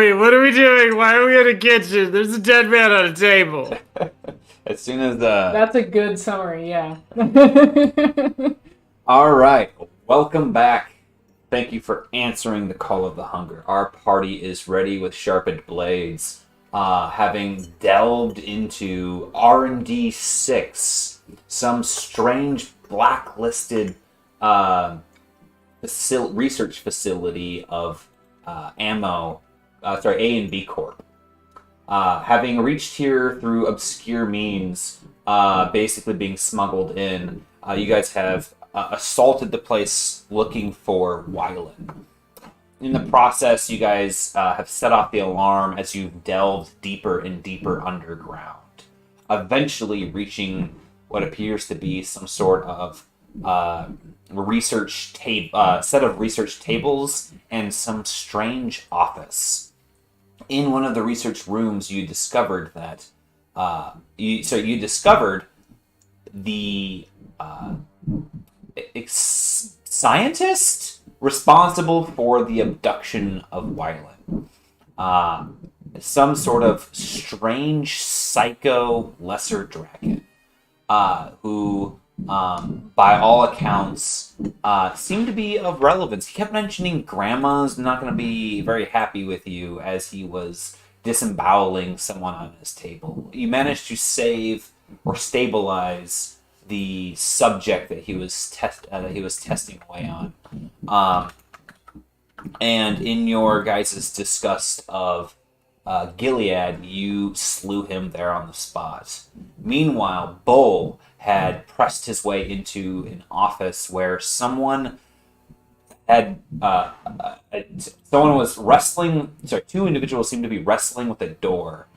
me. What are we doing? Why are we in a kitchen? There's a dead man on a table. As soon as That's a good summary, yeah. All right, welcome back. Thank you for answering the call of the hunger. Our party is ready with sharpened blades, having delved into R&D 6, some strange blacklisted research facility of ammo, A and B Corp. Having reached here through obscure means, basically being smuggled in, you guys have assaulted the place looking for Wylan. In the process, you guys have set off the alarm as you've delved deeper and deeper underground, eventually reaching what appears to be some sort of set of research tables and some strange office. In one of the research rooms, you discovered that you discovered the scientist responsible for the abduction of Wylan. Some sort of strange psycho lesser dragon who, by all accounts, seemed to be of relevance. He kept mentioning grandma's not going to be very happy with you as he was disemboweling someone on his table. You managed to save or stabilize the subject that he was testing away on. And in your guys' disgust of Gilead, you slew him there on the spot. Meanwhile, Bull had pressed his way into an office where someone was wrestling. Sorry, two individuals seemed to be wrestling with a door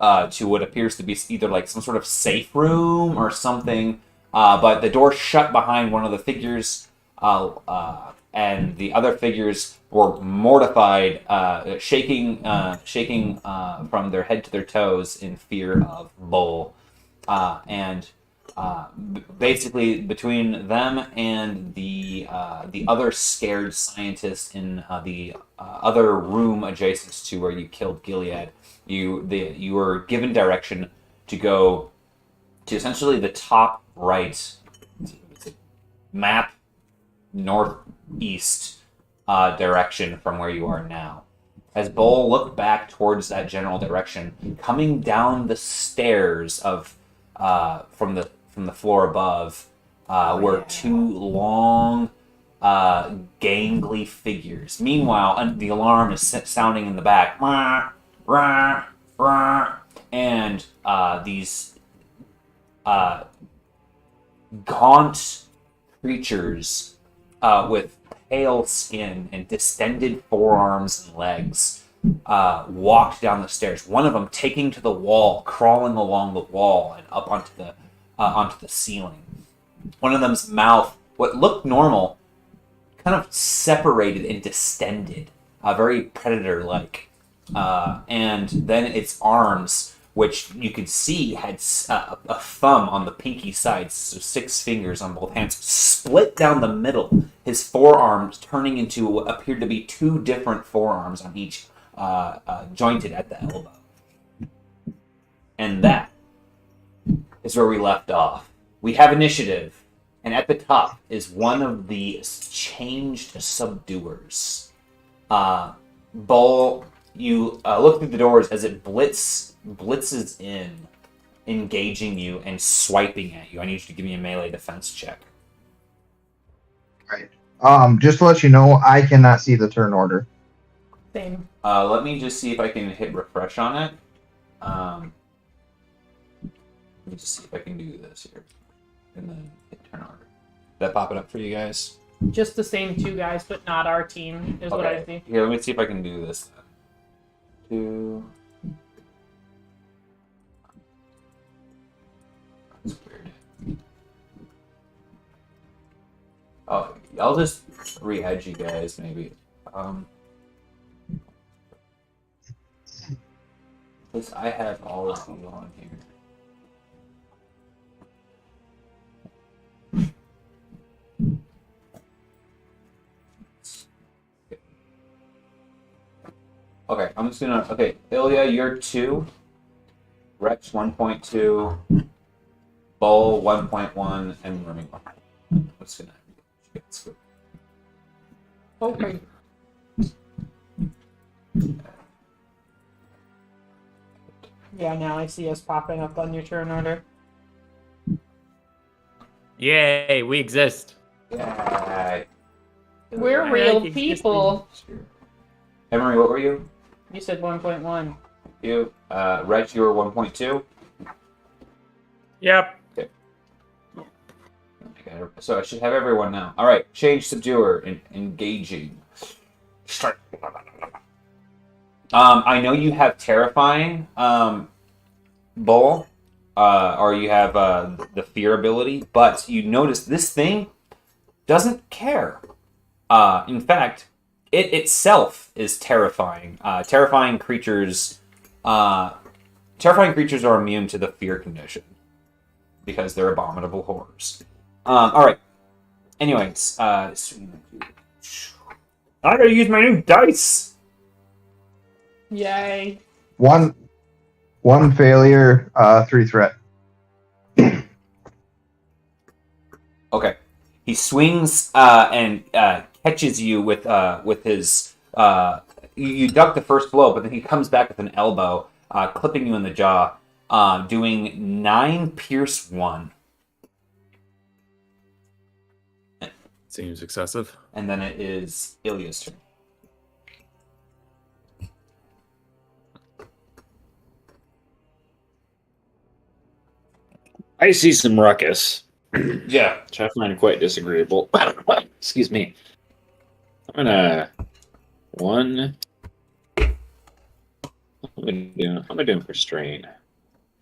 to what appears to be either like some sort of safe room or something. But the door shut behind one of the figures, and the other figures were mortified, shaking from their head to their toes in fear of Bull. Basically, between them and the other scared scientist in the other room adjacent to where you killed Gilead, you were given direction to go to essentially the top right map northeast direction from where you are now. As Bull looked back towards that general direction, coming down the stairs of from the floor above were two long, gangly figures. Meanwhile, the alarm is sounding in the back, and these gaunt creatures with pale skin and distended forearms and legs walked down the stairs. One of them taking to the wall, crawling along the wall and up onto the ceiling. One of them's mouth, what looked normal, kind of separated and distended, very predator-like. And then its arms, which you could see had a thumb on the pinky side, so 6 fingers on both hands, split down the middle. His forearms turning into what appeared to be 2 different forearms on each, jointed at the elbow. And that is where we left off. We have initiative, and at the top is one of the changed subduers. Bull, you look through the doors as it blitzes in, engaging you and swiping at you. I need you to give me a melee defense check. Right. Just to let you know, I cannot see the turn order. Same. Let me just see if I can hit refresh on it. Let me just see if I can do this here. And then hit turn order. Did that pop it up for you guys? Just the same 2 guys, but not our team, is what I see. Here, let me see if I can do this then. 2. That's weird. Oh, I'll just re-edge you guys, maybe. Because I have all of you on here. Okay, I'm I'm just gonna. Okay, Ilya, you're 2. Rex 1.2. Bull 1.1, and Remy 1. What's gonna happen? Okay. Yeah, now I see us popping up on your turn order. Yay, we exist. Yeah. We're I real like people. Emery, what were you? You said 1.1. You. Rex, you were 1.2. Yep. Okay, so I should have everyone now. All right, change subduer and engaging. Start. I know you have terrifying, Bull, or you have the fear ability, but you notice this thing doesn't care. In fact, it itself is terrifying. Terrifying creatures are immune to the fear condition because they're abominable horrors. All right. Anyways, I gotta use my new dice. Yay. One failure, 3 threat. Okay. He swings and catches you with his. You duck the first blow, but then he comes back with an elbow, clipping you in the jaw, doing 9 pierce 1. Seems excessive. And then it is Ilya's turn. I see some ruckus, Yeah. which I find quite disagreeable. Excuse me. I'm gonna one. What am I doing for strain?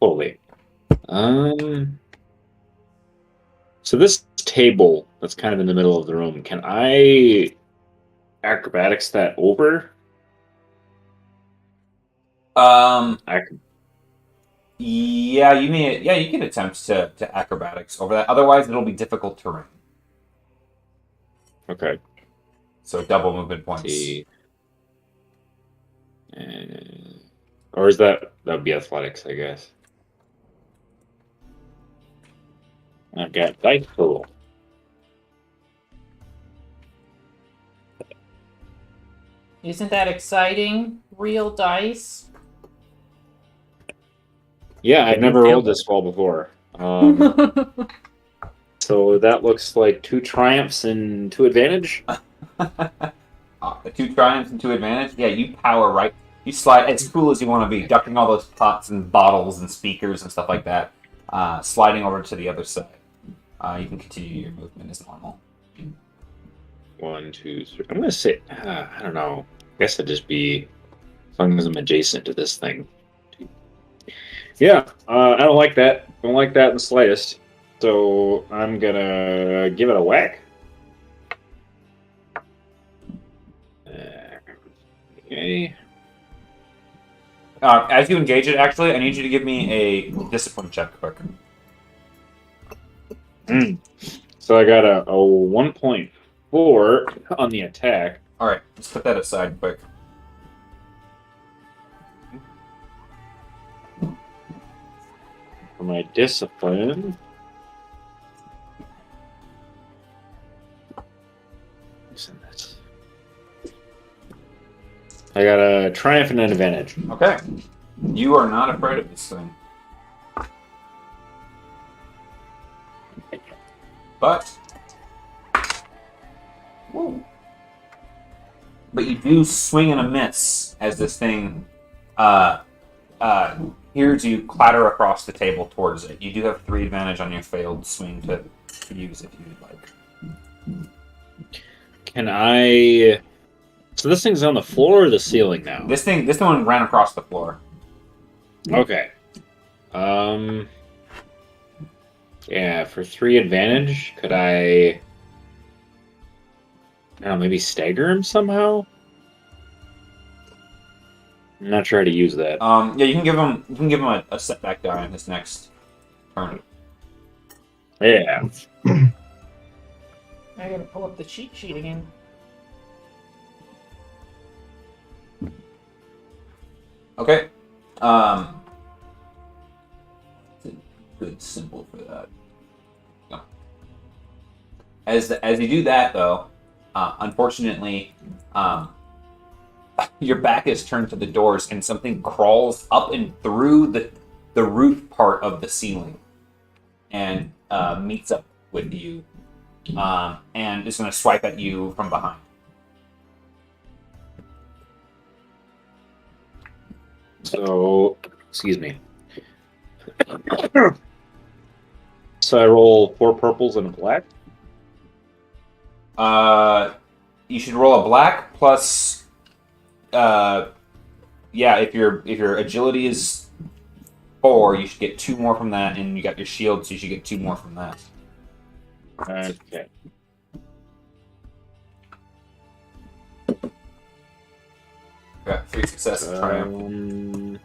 Holy. So this table that's kind of in the middle of the room, can I acrobatics that over? Yeah, you can attempt to acrobatics over that. Otherwise, it'll be difficult terrain. Okay. So double movement points. See. Or is that'd be athletics, I guess. I've got dice pool. Isn't that exciting? Real dice? Yeah, I've never feel rolled this well before. So that looks like 2 triumphs and 2 advantage. 2 triumphs and 2 advantage. Yeah, you power right. You slide as cool as you want to be, ducking all those pots and bottles and speakers and stuff like that. Sliding over to the other side. You can continue your movement as normal. 1, 2, 3. I'm gonna say, I don't know. I guess I'd just be as long as I'm adjacent to this thing. Yeah, I don't like that. Don't like that in the slightest. So I'm gonna give it a whack. Okay. As you engage it, actually, I need you to give me a discipline check quick. So I got a 1.4 on the attack. All right, let's put that aside quick. For my discipline. I got a triumph and an advantage. Okay. You are not afraid of this thing. But... Whoa. But you do swing and a miss as this thing hears you clatter across the table towards it. You do have 3 advantage on your failed swing to use if you would like. Can I... So this thing's on the floor or the ceiling now? This one ran across the floor. Okay. Yeah, for 3 advantage, could I don't know, maybe stagger him somehow? I'm not sure how to use that. Yeah, you can give him a setback die on his next turn. Yeah. I gotta pull up the cheat sheet again. Okay. It's a good symbol for that. No. As you do that, though, unfortunately, your back is turned to the doors, and something crawls up and through the roof part of the ceiling, and meets up with you, and is going to swipe at you from behind. So, excuse me. So I roll 4 purples and a black. You should roll a black plus. If your agility is 4, you should get 2 more from that, and you got your shield, so you should get 2 more from that. Okay. Got 3 successes. Triumph.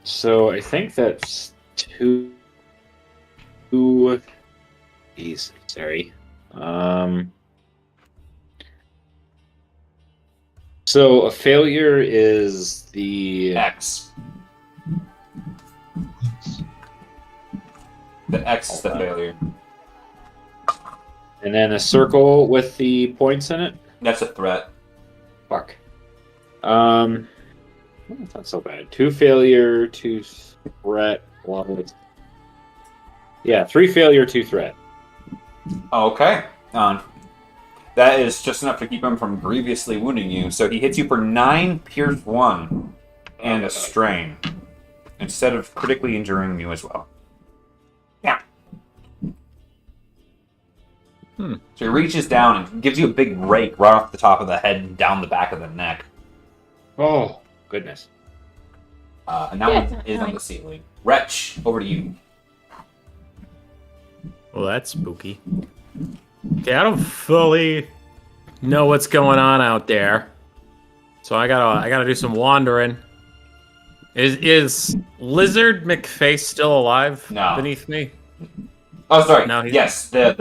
So I think that's 2. Easy, sorry. So a failure is the X. The X is the failure. and then a circle with the points in it. That's a threat. Fuck. It's not so bad. 2 failure, 2 threat. Yeah, 3 failure, 2 threat. Okay. That is just enough to keep him from grievously wounding you. So he hits you for 9 pierce 1 and a strain, instead of critically injuring you as well. Yeah. So he reaches down and gives you a big rake right off the top of the head and down the back of the neck. Oh, goodness. And that one is on the ceiling. Wretch, over to you. Well, that's spooky. Okay, I don't fully know what's going on out there, so I gotta do some wandering. Is Lizard McFace still alive? No. Beneath me. Oh, sorry. No, he's- Yes, the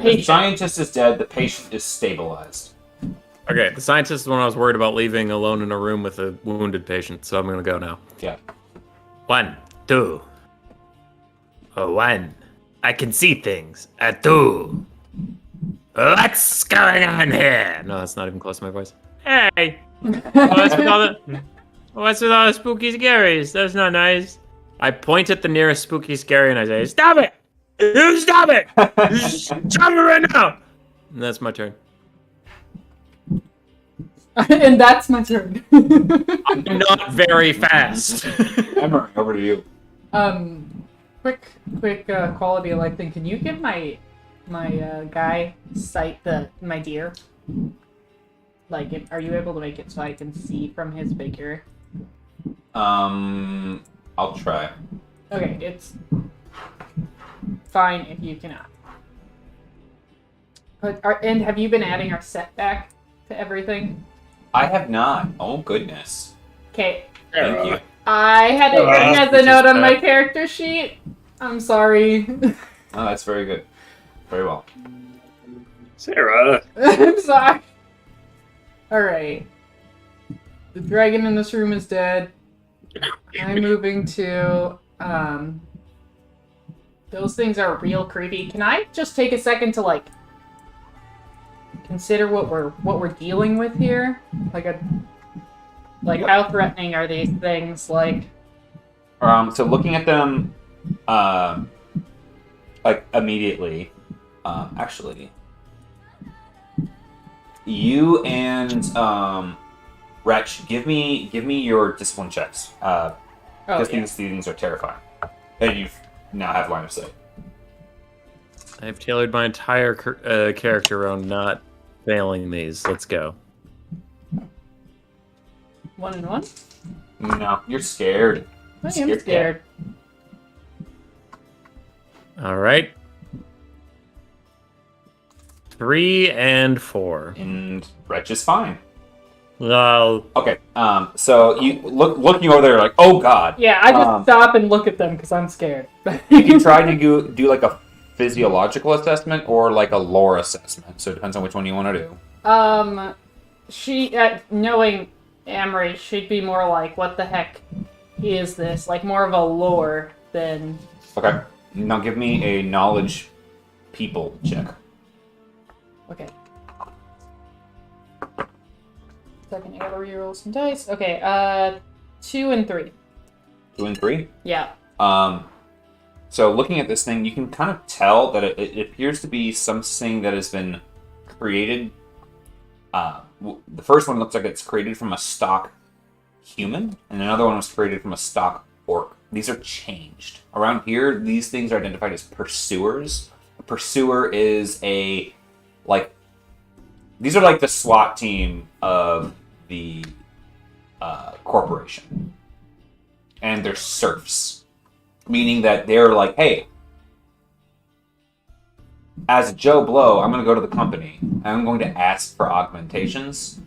patient. scientist is dead. The patient is stabilized. Okay, the scientist is the one I was worried about leaving alone in a room with a wounded patient, so I'm gonna go now. Yeah. 1, 2. Oh, 1. I can see things. 2. What's going on here? No, that's not even close to my voice. Hey! What's with all the spooky scaries? That's not nice. I point at the nearest spooky scary and I say, "Stop it! You stop it! You stop it right now!" And that's my turn. And that's my turn. I'm not very fast. Emery, over to you. Quick quality of life thing. Can you give my guy sight my deer? Like, are you able to make it so I can see from his figure? I'll try. Okay, it's fine if you cannot. And have you been adding our setback to everything? I have not. Oh, goodness. Okay. Thank you. I had it written as a note on my character sheet. I'm sorry. Oh, that's very good. Very well. Sarah. I'm sorry. Alright. The dragon in this room is dead. I'm moving to, those things are real creepy. Can I just take a second to, like, consider what we're dealing with here? How threatening are these things? Like, So looking at them, immediately, actually, you and Wretch, give me your discipline checks. Because these things are terrifying, and you now have line of sight. I've tailored my entire character around not failing these. Let's go. 1 and 1? No, you're scared. I am scared. All right. 3 and 4. And Wretch is fine. Well, Okay. So you looking over there, like, oh god. Yeah, I just stop and look at them because I'm scared. You can try to do like a physiological assessment or like a lore assessment. So it depends on which one you want to do. She, knowing Amory, she'd be more like, what the heck is this? Like, more of a lore than... Okay. Now give me a knowledge people check. Okay. Second, I gotta reroll some dice. Okay, 2 and 3. 2 and 3? Yeah. So looking at this thing, you can kind of tell that it appears to be something that has been created. The first one looks like it's created from a stock human, and another one was created from a stock orc. These are changed. Around here, these things are identified as pursuers. A pursuer is these are like the SWAT team of the corporation. And they're serfs. Meaning that they're like, hey, as Joe Blow, I'm going to go to the company, and I'm going to ask for augmentations.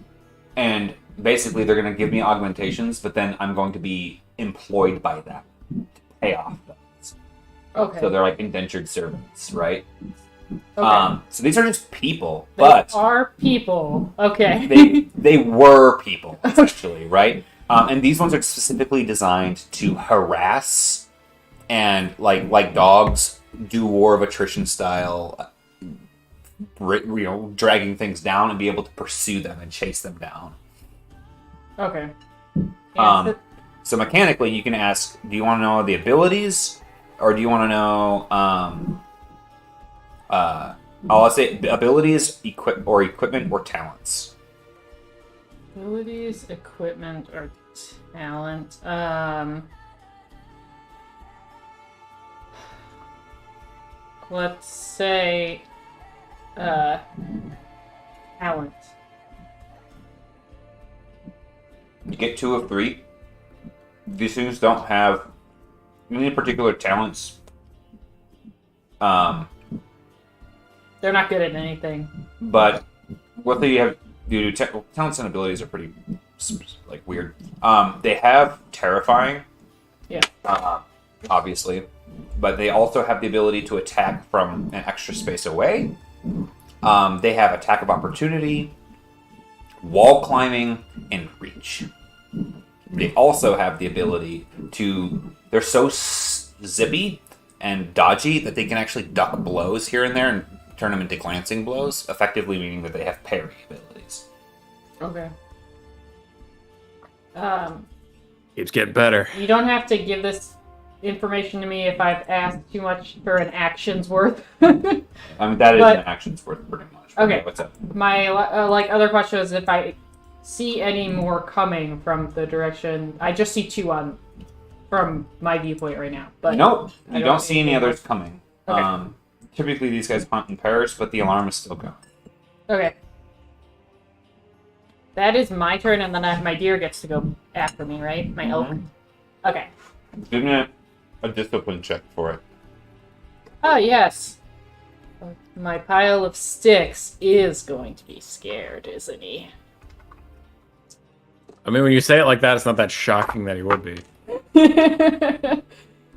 And basically, they're going to give me augmentations, but then I'm going to be employed by them to pay off those. Okay. So they're like indentured servants, right? Okay. So these are just people, They but are people. Okay. they were people, essentially, right? And these ones are specifically designed to harass and, like dogs, do war of attrition style, dragging things down and be able to pursue them and chase them down. Okay. So mechanically, you can ask, do you want to know the abilities, or do you want to know, I'll say abilities, equipment, or talents. Abilities, equipment, or talent. Let's say, talent. You get 2 of 3. These things don't have any particular talents. They're not good at anything. But what they have, talents and abilities are pretty weird. They have terrifying. Yeah. Obviously, but they also have the ability to attack from an extra space away. They have attack of opportunity, wall climbing, and reach. They also have the ability to... They're so zippy and dodgy that they can actually duck blows here and there and turn them into glancing blows, effectively meaning that they have parry abilities. Okay. Keeps getting better. You don't have to give this information to me if I've asked too much for an action's worth. I mean, that is an action's worth pretty much. Okay. What's up? My other question is if I see any more coming from the direction. I just see 2 from my viewpoint right now. But Nope, I you don't see any others coming. Okay. Typically, these guys hunt in pairs, but the alarm is still going. Okay. That is my turn, and then my deer gets to go after me, right? My elk. Okay. Give me a discipline check for it. Oh, yes. My pile of sticks is going to be scared, isn't he? I mean, when you say it like that, it's not that shocking that he would be.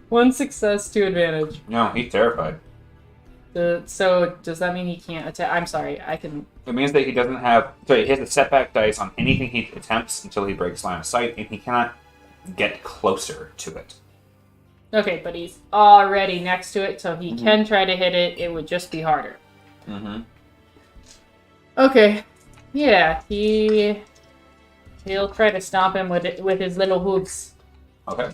1 success, 2 advantage. No, he's terrified. So, does that mean he can't attack? I'm sorry, I can... It means that he doesn't have... So he has a setback dice on anything he attempts until he breaks line of sight, and he cannot get closer to it. Okay, but he's already next to it, so he can try to hit it. It would just be harder. Mm-hmm. Okay. Yeah, he'll try to stomp him with his little hooves. Okay.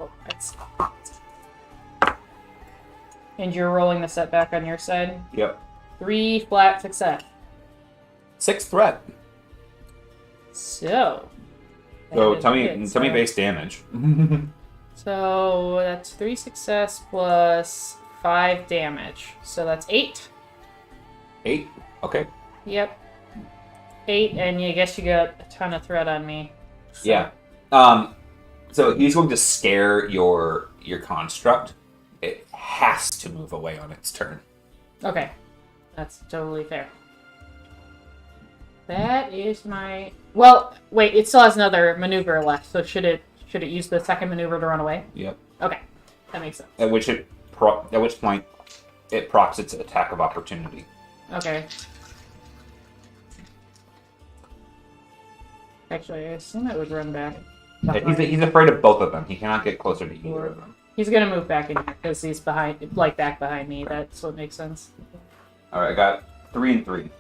Oh, that's... And you're rolling the setback on your side? Yep. 3 flat success. 6 threat. So Tell me base damage. So that's 3 success plus 5 damage. So that's 8. 8? Okay. Yep. 8, and I guess you got a ton of threat on me. So. Yeah. So he's going to scare your construct. It has to move away on its turn. Okay. That's totally fair. That is my... Well, wait, it still has another maneuver left, so should it use the second maneuver to run away? Yep. Okay, that makes sense. At which point it procs its attack of opportunity. Okay. Actually, I assume it would run back. Yeah, he's afraid of both of them. He cannot get closer to either of them. He's gonna move back in here because he's behind, like back behind me. That's what makes sense. All right, I got 3 and 3.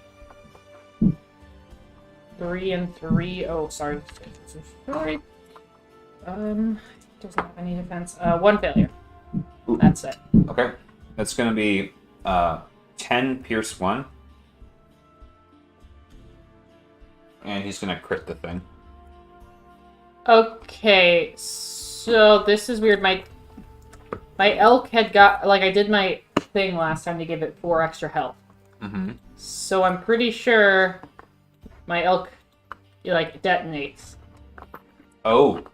3 and 3. Oh, sorry. Sorry. Doesn't have any defense. 1 failure. Ooh. That's it. Okay, that's gonna be 10 pierce 1, and he's gonna crit the thing. Okay, so this is weird. My elk had got, like, I did my thing last time to give it 4 extra health. Mm-hmm. So I'm pretty sure my elk, like, detonates. Oh.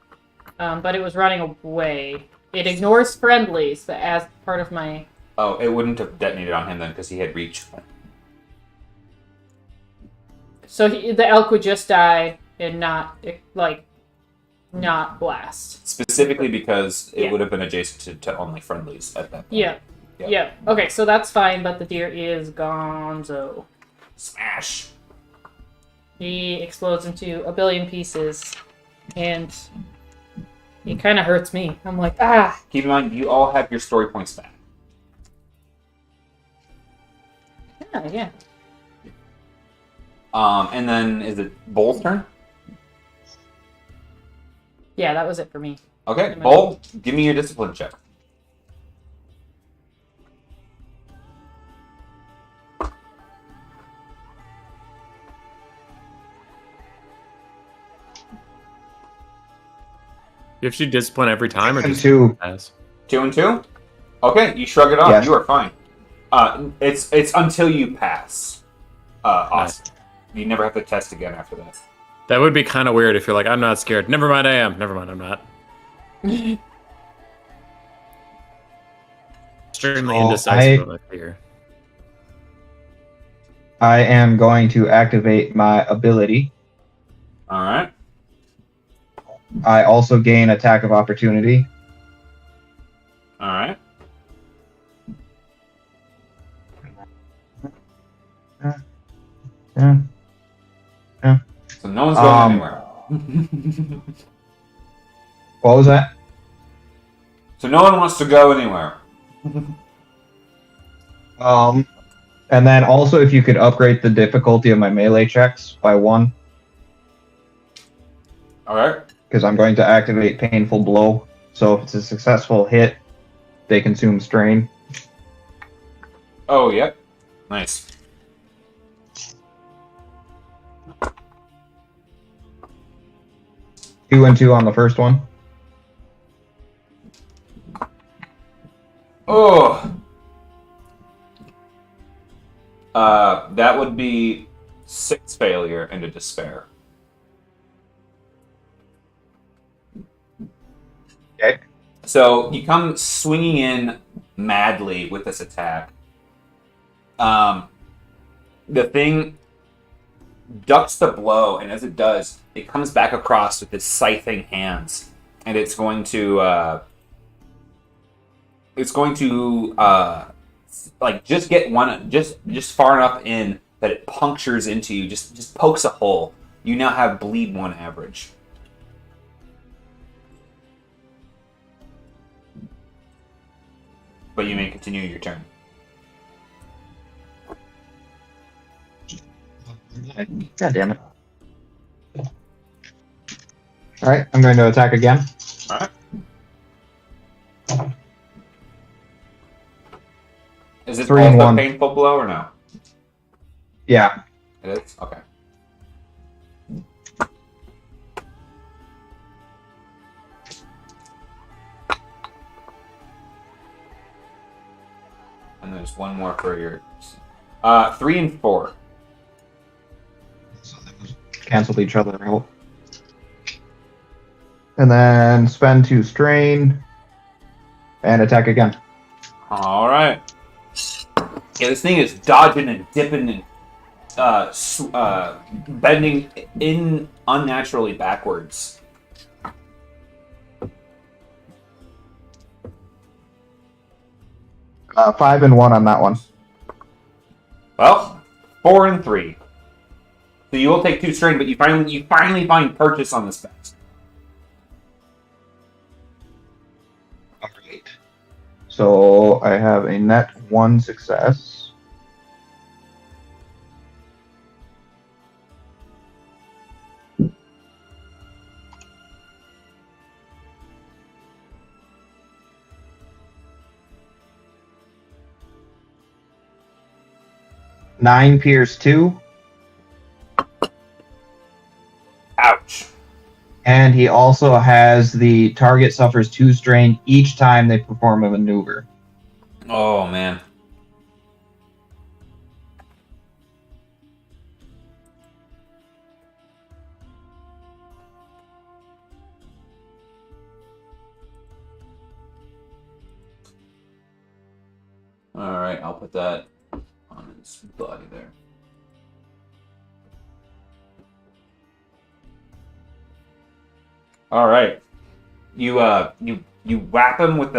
But it was running away. It ignores friendlies as part of my... Oh, it wouldn't have detonated on him then because he had reach. So the elk would just die and not, like, not blast. Specifically because it Yeah. would have been adjacent to only friendlies at that point. Yeah. Yep. Yeah. Okay, so that's fine, but the deer is gonzo. Smash! He explodes into a billion pieces, and it kind of hurts me. I'm like, ah! Keep in mind, you all have your story points back. Yeah. And then is it Bull's turn? Yeah, that was it for me. Okay, Bull, give me your discipline check. You have to discipline every time, or And just 2. pass? 2 and 2? Okay, you shrug it off. Yes. You are fine. It's until you pass. Awesome. You never have to test again after that. That would be kind of weird if you're like, I'm not scared. Never mind, I am. Never mind, I'm not. Extremely Oh, indecisive about fear. I am going to activate my ability. All right. I also gain attack of opportunity. All right. Yeah. So no one's going anywhere. What was that? So no one wants to go anywhere. And then also if you could upgrade the difficulty of my melee checks by 1, All right. because I'm going to activate Painful Blow. So if it's a successful hit, they consume strain. Oh, yep. Nice. Two and 2 on the first one. Oh. That would be 6 failure and a despair. Okay. So you come swinging in madly with this attack. The thing ducks the blow, and as it does, it comes back across with its scything hands, and it's going to like just get one just far enough in that it punctures into you, just pokes a hole. You now have bleed 1 average. But you may continue your turn. God damn it. Alright, I'm going to attack again. Alright. Is it 3 and both a 1. painful blow or no? Yeah. It is? Okay. And there's one more for your... 3 and 4. So those canceled each other out. And then spend 2 strain. And attack again. Alright. Yeah, this thing is dodging and dipping and bending in unnaturally backwards. Uh, 5 and 1 on that one. Well, 4 and 3. So you will take 2 strain, but you finally find purchase on this fast. All right. So I have a net 1 success. Nine pierce 2. Ouch. And he also has the target suffers 2 strain each time they perform a maneuver. Oh, man. Alright, I'll put that on his body there. All right, you whap him with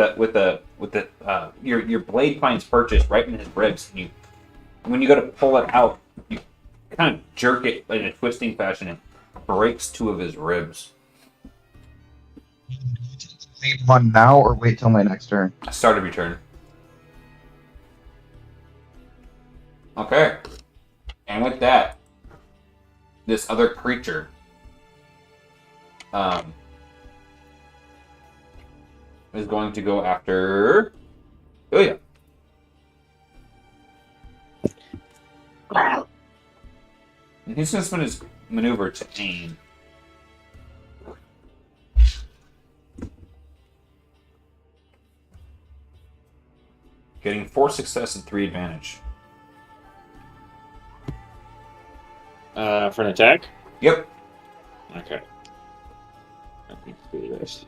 your blade finds purchase right in his ribs. And when you go to pull it out, you kind of jerk it in a twisting fashion and breaks 2 of his ribs. Leave one now or wait till my next turn? Start of your turn. Okay, and with that, this other creature. Is going to go after Ilya. And he's going to spend his maneuver to aim. Getting 4 success and 3 advantage. For an attack? Yep. Okay. I need to do this.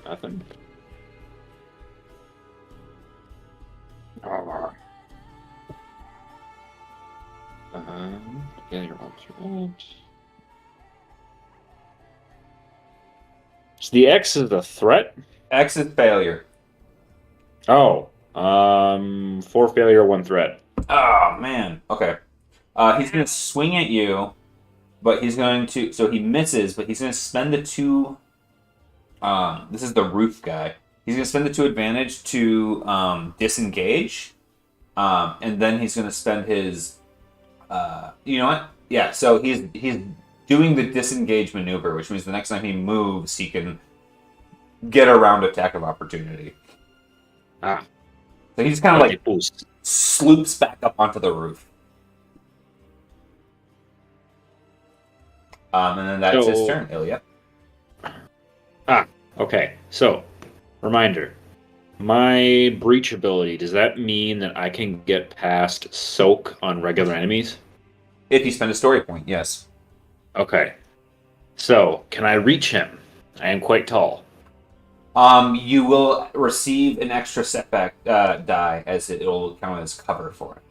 Nothing. Oh. Yeah, your arms are out. So the X is the threat? X is failure. Oh. 4 failure, 1 threat. Oh, man. Okay. He's going to swing at you, but he's going to... So he misses, but he's going to spend the 2... this is the roof guy. He's going to spend the 2 advantage to disengage. And then he's going to spend his... you know what? Yeah, so he's doing the disengage maneuver, which means the next time he moves, he can get around attack of opportunity. Ah. So he just kind of like boost. sloops back up onto the roof. And then that's his turn, Ilya. Okay, so, reminder. My breach ability, does that mean that I can get past soak on regular enemies? If you spend a story point, yes. Okay. So, can I reach him? I am quite tall. You will receive an extra setback die, as it'll count as cover for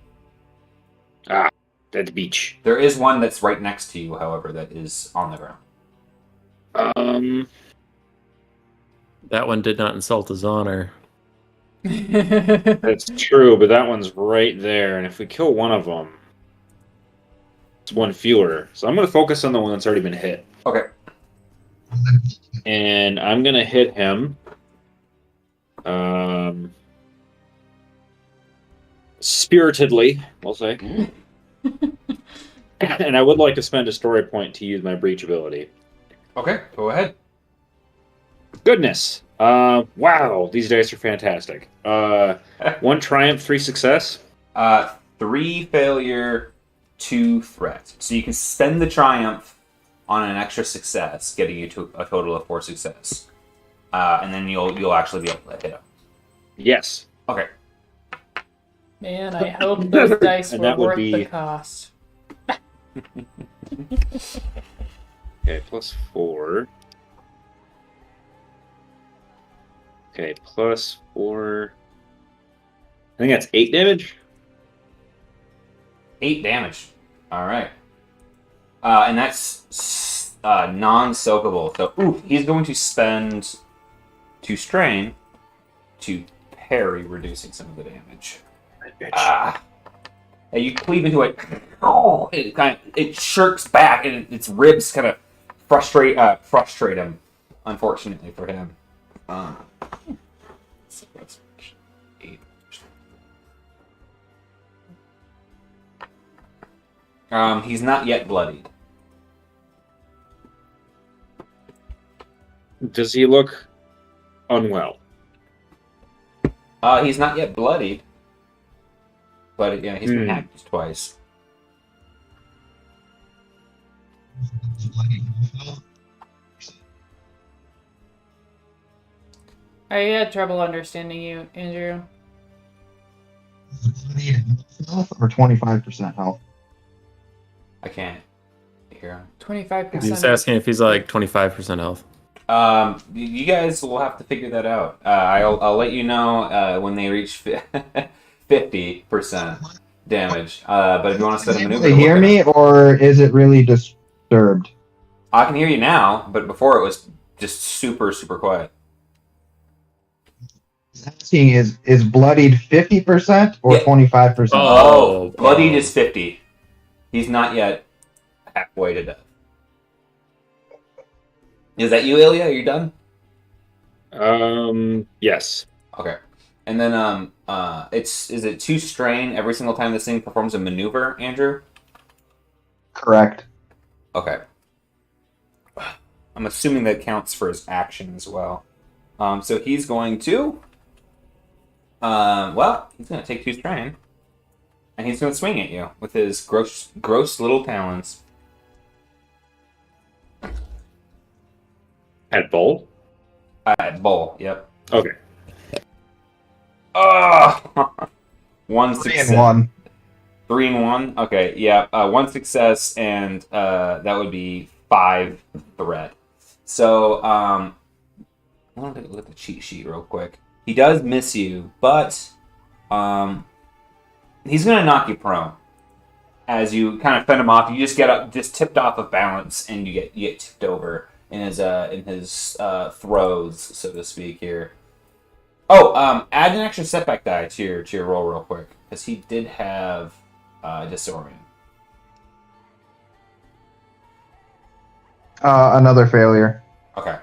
it. At the beach. There is one that's right next to you, however, that is on the ground. That one did not insult his honor. That's true, but that one's right there, and if we kill one of them, it's 1 fewer. So I'm going to focus on the one that's already been hit. Okay. And I'm going to hit him. Spiritedly, we'll say. And I would like to spend a story point to use my breach ability. Okay, go ahead. Goodness. Wow, these dice are fantastic. 1 triumph, 3 success. 3 failure, 2 threat. So you can spend the triumph on an extra success, getting you to a total of 4 success. And then you'll actually be able to hit him. Yes. Okay. Man, I hope those dice And were that would worth be- the cost. Okay, plus 4. Okay, plus 4. think that's 8 damage. 8 damage. All right. And that's non-soakable. So, he's going to spend 2 strain to parry, reducing some of the damage. And you cleave into it. Oh, it shirks back, and its ribs kind of frustrate him. Unfortunately for him. So that's 8. He's not yet bloodied. Does he look unwell? He's not yet bloodied. But yeah, he's been hacked twice. I had trouble understanding you, Andrew. Health or 25% health? I can't hear him. 25%. He's asking if he's like 25% health. You guys will have to figure that out. I'll let you know when they reach 50% damage. But if you want to set a maneuver, Can you hear me, or is it really disturbed? I can hear you now, but before it was just super, super quiet. Asking is bloodied 50% or Yeah. 25%? Oh, bloodied is 50. He's not yet halfway to death. Is that you, Ilya? Are you done? Yes. Okay. And then is it 2 strain every single time this thing performs a maneuver, Andrew? Correct. Okay. I'm assuming that counts for his action as well. So he's going to he's going to take 2 strain, and he's going to swing at you with his gross little talons. At Bull? At Bull, yep. Okay. Oh! 1 3 success. and 1. 3 and 1? Okay, yeah. 1 success, and that would be 5 threat. So, I want to look at the cheat sheet real quick. He does miss you, but he's going to knock you prone. As you kind of fend him off, you just get up, just tipped off of balance, and you get tipped over in his throws, so to speak. Here. Oh, add an extra setback die to your roll real quick, because he did have disorient. Another failure. Okay.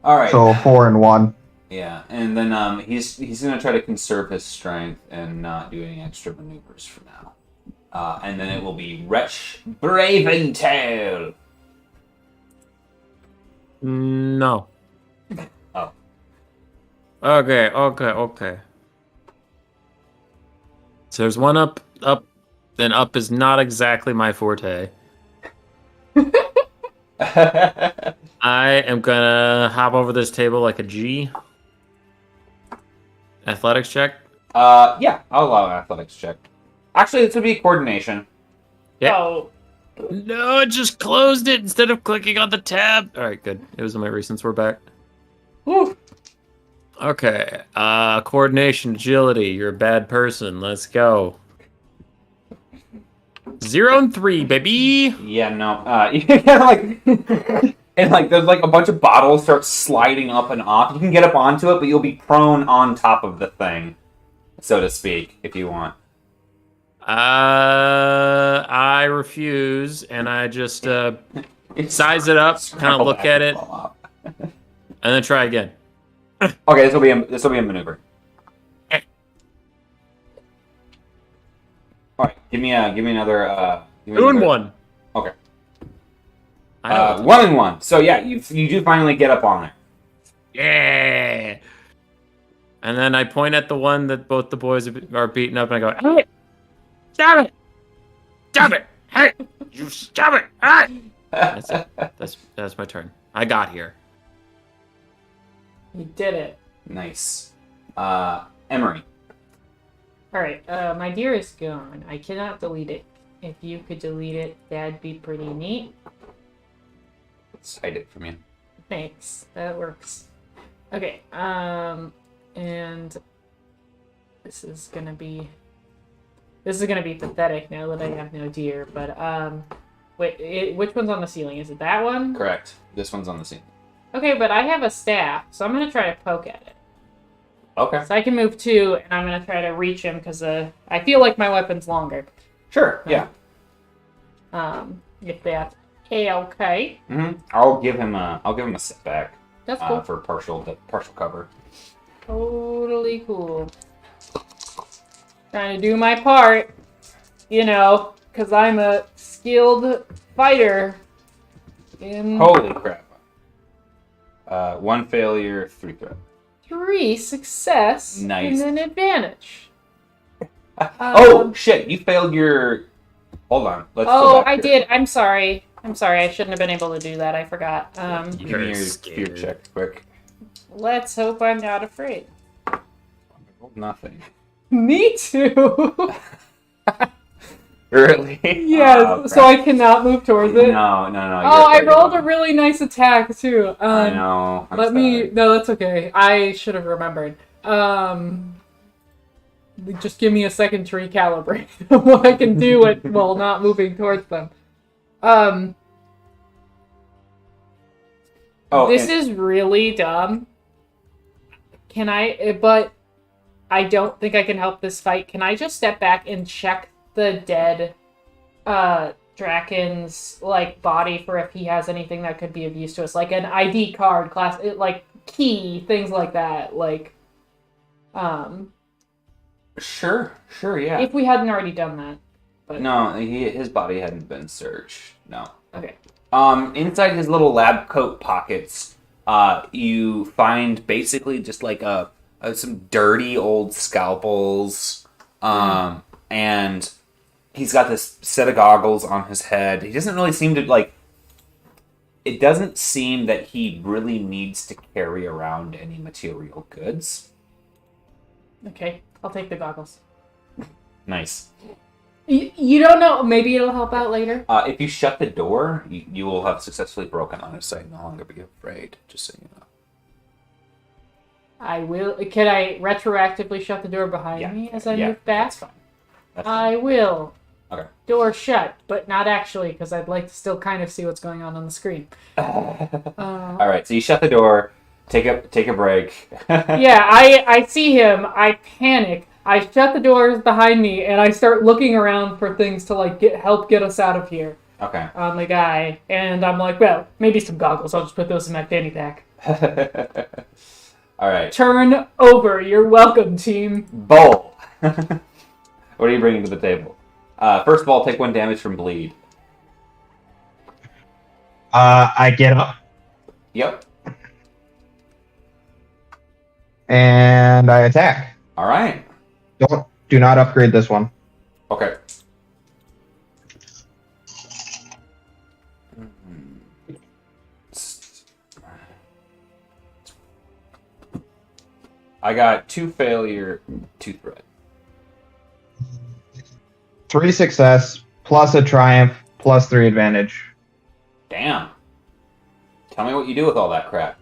All right. So 4 and 1. Yeah, and then he's going to try to conserve his strength and not do any extra maneuvers for now. And then it will be Wretch Braventail. No. Oh. Okay. So there's one up, then up is not exactly my forte. I am gonna hop over this table like a G. Athletics check. Yeah, I'll allow an athletics check. Actually, this would be coordination. Yeah. Oh, No, it just closed it instead of clicking on the tab. All right, good. It was in my recents. We're back. Whew. Okay. Coordination, agility. You're a bad person. Let's go. 0 and 3, baby. Yeah, no. You kind of like, and like there's like a bunch of bottles start sliding up and off. You can get up onto it, but you'll be prone on top of the thing, so to speak, if you want. I refuse, and I just size it up, kind of look at it, and then try again. Okay, this will be a maneuver. All right, give me another. 2 and 1. Okay. 1 and 1. So yeah, you do finally get up on there. Yeah. And then I point at the one that both the boys are beating up, and I go, "Hey, stop it! Stop it! Hey, you stop it! Hey!" That's it. That's my turn. I got here. you did it. Nice. Emery. Alright, my deer is gone. I cannot delete it. If you could delete it, that'd be pretty neat. Let's hide it from you. Thanks. That works. Okay, and This is gonna be pathetic now that I have no deer. But wait, which one's on the ceiling? Is it that one? Correct. This one's on the scene. Okay, but I have a staff, so I'm gonna try to poke at it. Okay. So I can move 2, and I'm gonna try to reach him because I feel like my weapon's longer. Sure. Yeah. If that's okay. I'll give him a setback. That's cool. For partial cover. Totally cool. Trying to do my part, because I'm a skilled fighter. Holy crap. 1 failure, 3 threat. 3 success. Nice. And an advantage. Oh shit! You failed your. Hold on. Let's go Oh, back I here. did. I'm sorry. I shouldn't have been able to do that. I forgot. Give me your fear check quick. Let's hope I'm not afraid. Nothing. Me too. Really? Yes. Oh, So I cannot move towards it. No. Oh, I rolled a really nice attack too. I know. No, that's okay. I should have remembered. Just give me a second to recalibrate what I can do while not moving towards them. This is really dumb. But I don't think I can help this fight. Can I just step back and check the dead Draken's body for if he has anything that could be of use to us, like an ID card, key, things like that, Sure, yeah. if we hadn't already done that. But No, his body hadn't been searched. No. okay. Inside his little lab coat pockets, you find basically just some dirty old scalpels, and he's got this set of goggles on his head. He doesn't really seem to it doesn't seem that he really needs to carry around any material goods. Okay, I'll take the goggles. Nice. You don't know. Maybe it'll help out later. If you shut the door, you will have successfully broken on his sight. No longer be afraid. Just so you know. I will. Can I retroactively shut the door behind me as I move back? That's fine. I will. Okay. Door shut, but not actually, because I'd like to still kind of see what's going on the screen. All right. So you shut the door. Take a break. Yeah, I see him. I panic. I shut the doors behind me, and I start looking around for things to help get us out of here. Okay. On the guy, and I'm like, well, maybe some goggles. I'll just put those in my fanny pack. All right. Turn over. You're welcome, team. Bowl. What are you bringing to the table? First of all, take 1 damage from bleed. I get up Yep. and I attack. All right. Do not upgrade this one. Okay. I got 2 failure, 2 threat. 3 success plus a triumph plus 3 advantage. Damn. Tell me what you do with all that crap.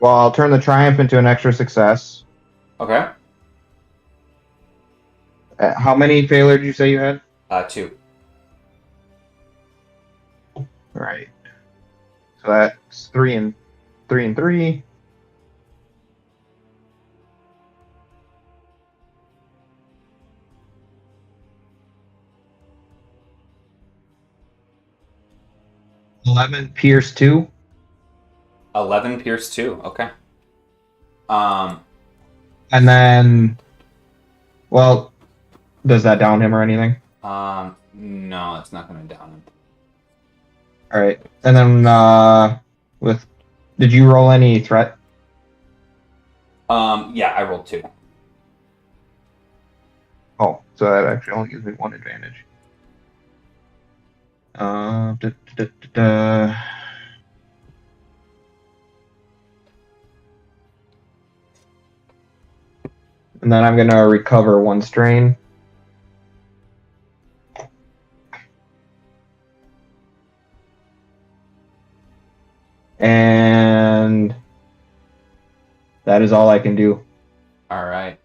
Well, I'll turn the triumph into an extra success. Okay. How many failure did you say you had? 2. Right. So that's 3 and 3. Pierce 2. 11 pierce 2. Okay. And then, well, does that down him or anything? No, it's not going to down him. All right. And then did you roll any threat? Yeah, I rolled 2. Oh, so that actually only gives me 1 advantage. And then I'm gonna recover 1 strain. And that is all I can do. All right.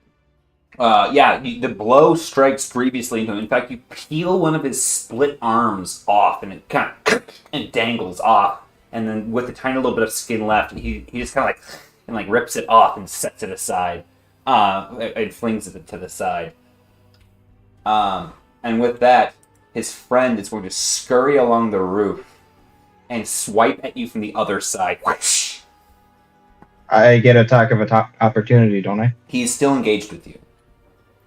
The blow strikes grievously into him. In fact, you peel one of his split arms off, and it kind of and dangles off. And then, with a tiny little bit of skin left, he just kind of rips it off and sets it aside. And flings it to the side. And with that, his friend is going to scurry along the roof and swipe at you from the other side. I get attack of opportunity, don't I? He's still engaged with you.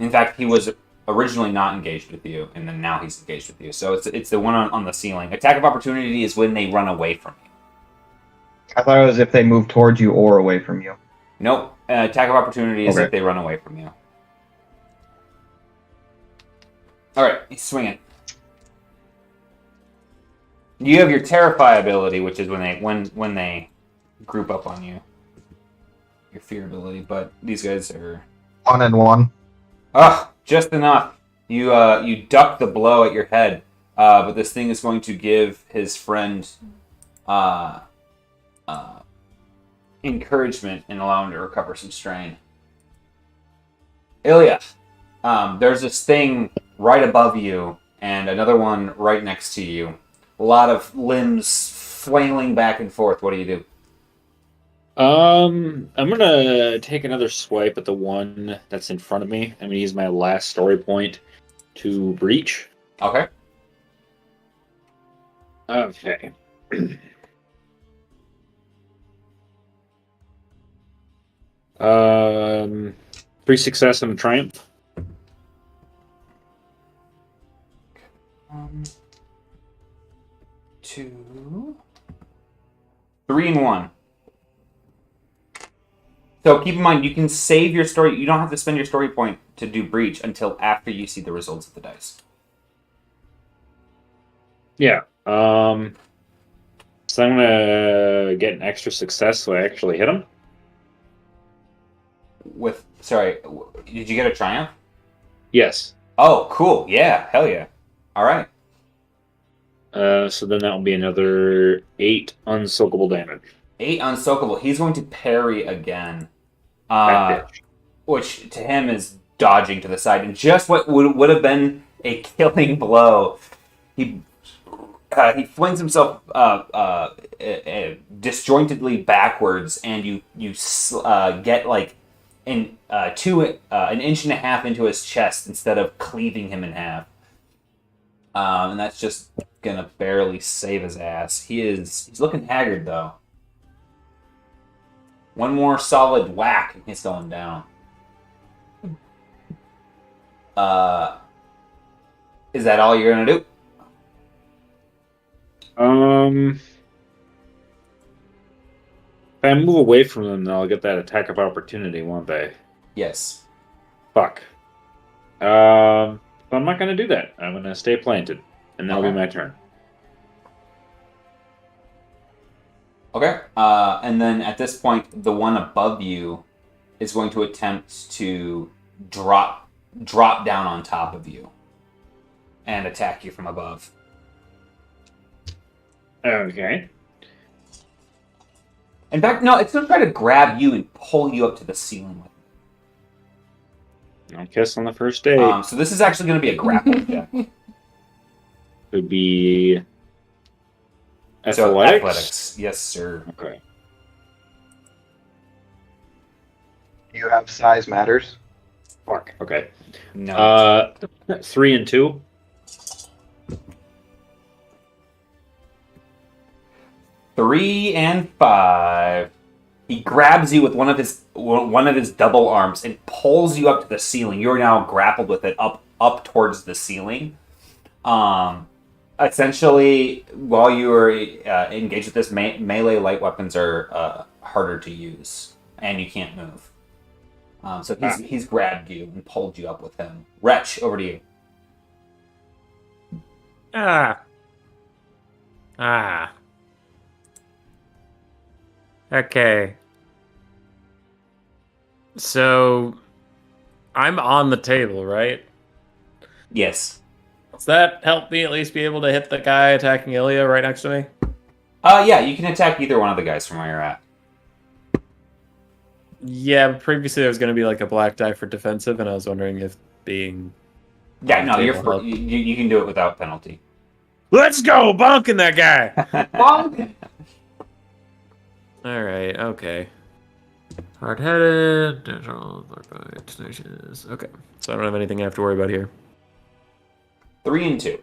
In fact, he was originally not engaged with you, and then now he's engaged with you. So it's the one on the ceiling. Attack of opportunity is when they run away from you. I thought it was if they move towards you or away from you. Nope. Attack of opportunity is Okay. if they run away from you. Alright, he's swinging. You have your Terrify ability, which is when they group up on you. Your Fear ability, but these guys are... 1 and 1. Just enough. You duck the blow at your head, but this thing is going to give his friend encouragement and allow him to recover some strain. Ilya, there's this thing right above you and another one right next to you. A lot of limbs flailing back and forth. What do you do? I'm gonna take another swipe at the one that's in front of me. I'm gonna use my last story point to breach. Okay. Okay. 3 success and a triumph. 2, 3 and 1. So keep in mind, you can save your story. You don't have to spend your story point to do breach until after you see the results of the dice. Yeah. So I'm gonna get an extra success, so I actually hit him. Did you get a triumph? Yes. Oh, cool. Yeah, hell yeah. All right. So then that will be another 8 unsoakable damage. 8 unsoakable. He's going to parry again. That bitch. Which to him is dodging to the side. And just what would have been a killing blow, he flings himself disjointedly backwards, and you get like an inch and a half into his chest instead of cleaving him in half. And that's just gonna barely save his ass. He's looking haggard though. One more solid whack and he's going down. Is that all you're gonna do? If I move away from them, then I'll get that attack of opportunity, won't they? Yes. Fuck. But I'm not gonna do that. I'm gonna stay planted, and that'll be Okay. my turn. Okay. And then at this point, the one above you is going to attempt to drop down on top of you and attack you from above. Okay. In fact, no, it's going to try to grab you and pull you up to the ceiling with I'll kiss on the first day. it. So this is actually going to be a grapple check. Would be So athletics. athletics. Yes, sir. Okay. Do you have size matters? Fuck. Okay. No. 3 and 2. 3 and 5. He grabs you with one of his double arms and pulls you up to the ceiling. You're now grappled with it up towards the ceiling. Essentially, while you are engaged with this, melee light weapons are harder to use, and you can't move. So he's grabbed you and pulled you up with him. Wretch, over to you. Okay. So, I'm on the table, right? Yes. Does that help me at least be able to hit the guy attacking Ilya right next to me? Yeah, you can attack either one of the guys from where you're at. Yeah, previously there was going to be like a black die for defensive, and I was wondering if being... Yeah, no, Table help. you can do it without penalty. Let's go! Bonking that guy! Bonk. Alright, okay. Hard-headed. Okay, so I don't have anything I have to worry about here. 3 and 2.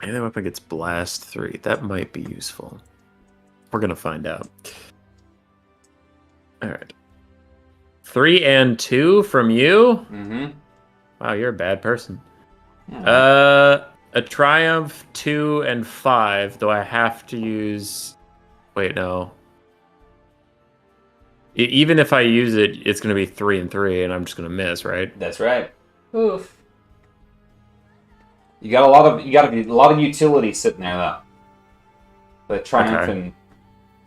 Melee weapon gets blast 3. That might be useful. We're gonna find out. Alright. 3 and 2 from you? Mm-hmm. Wow, you're a bad person. Yeah. A triumph 2 and 5, though I have to use... Wait, no. Even if I use it, it's gonna be 3 and 3, and I'm just gonna miss, right? That's right. Oof. You got a lot of utility sitting there though. The triumph Okay. and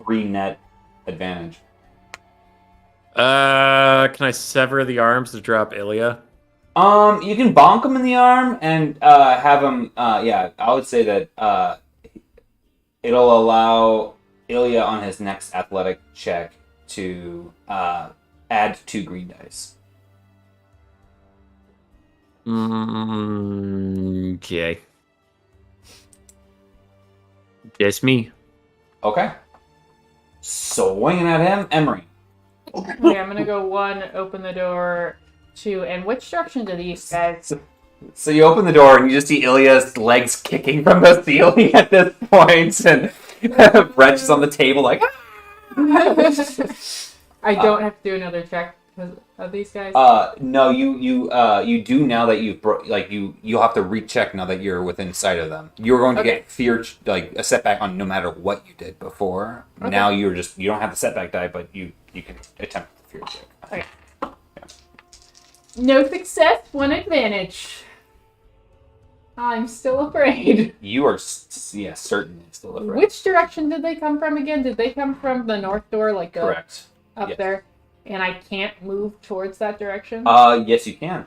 3 net advantage. Can I sever the arms to drop Ilya? You can bonk him in the arm and have him. Yeah, I would say that it'll allow Ilya on his next athletic check to add 2 green dice. Okay. Just me. Okay. Swinging at him, Emery. Okay, I'm gonna go 1, open the door, 2, and which direction do these guys? So you open the door and you just see Ilya's legs kicking from the ceiling at this point, and Wretch is on the table like. I don't have to do another check because of these guys. No, you do now that you'll have to recheck now that you're within sight of them. You're going to get fear like a setback on no matter what you did before. Okay. Now you don't have the setback die, but you can attempt the fear check. Okay. No success, 1 advantage. I'm still afraid. You are certainly still afraid. Which direction did they come from again? Did they come from the north door, like Correct. up Yes. there? And I can't move towards that direction? Yes, you can.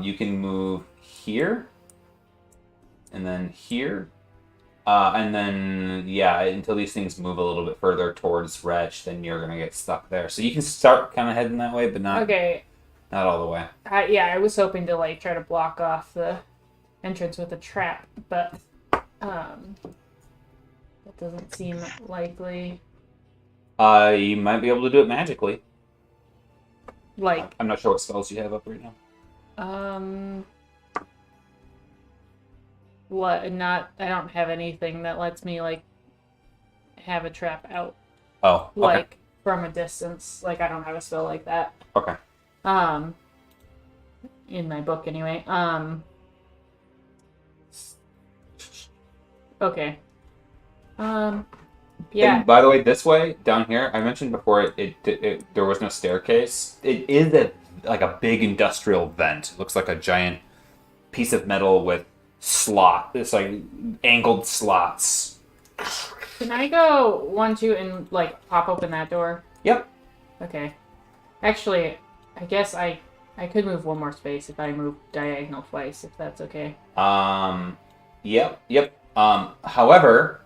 You can move here, and then here, and then until these things move a little bit further towards Wretch, then you're gonna get stuck there. So you can start kind of heading that way, but not all the way. I was hoping to like try to block off the entrance with a trap, but that doesn't seem likely. You might be able to do it magically. Like, I'm not sure what spells you have up right now. what? Not. I don't have anything that lets me like have a trap out Oh, okay. like from a distance. Like I don't have a spell like that. Okay. In my book anyway. Okay. Yeah. And by the way, this way down here, I mentioned before, there was no staircase. It is a big industrial vent. It looks like a giant piece of metal with it's like angled slots. Can I go 1, 2, and like pop open that door? Yep. Okay. Actually, I guess I could move 1 more space if I move diagonal twice, if that's okay. Yep. However,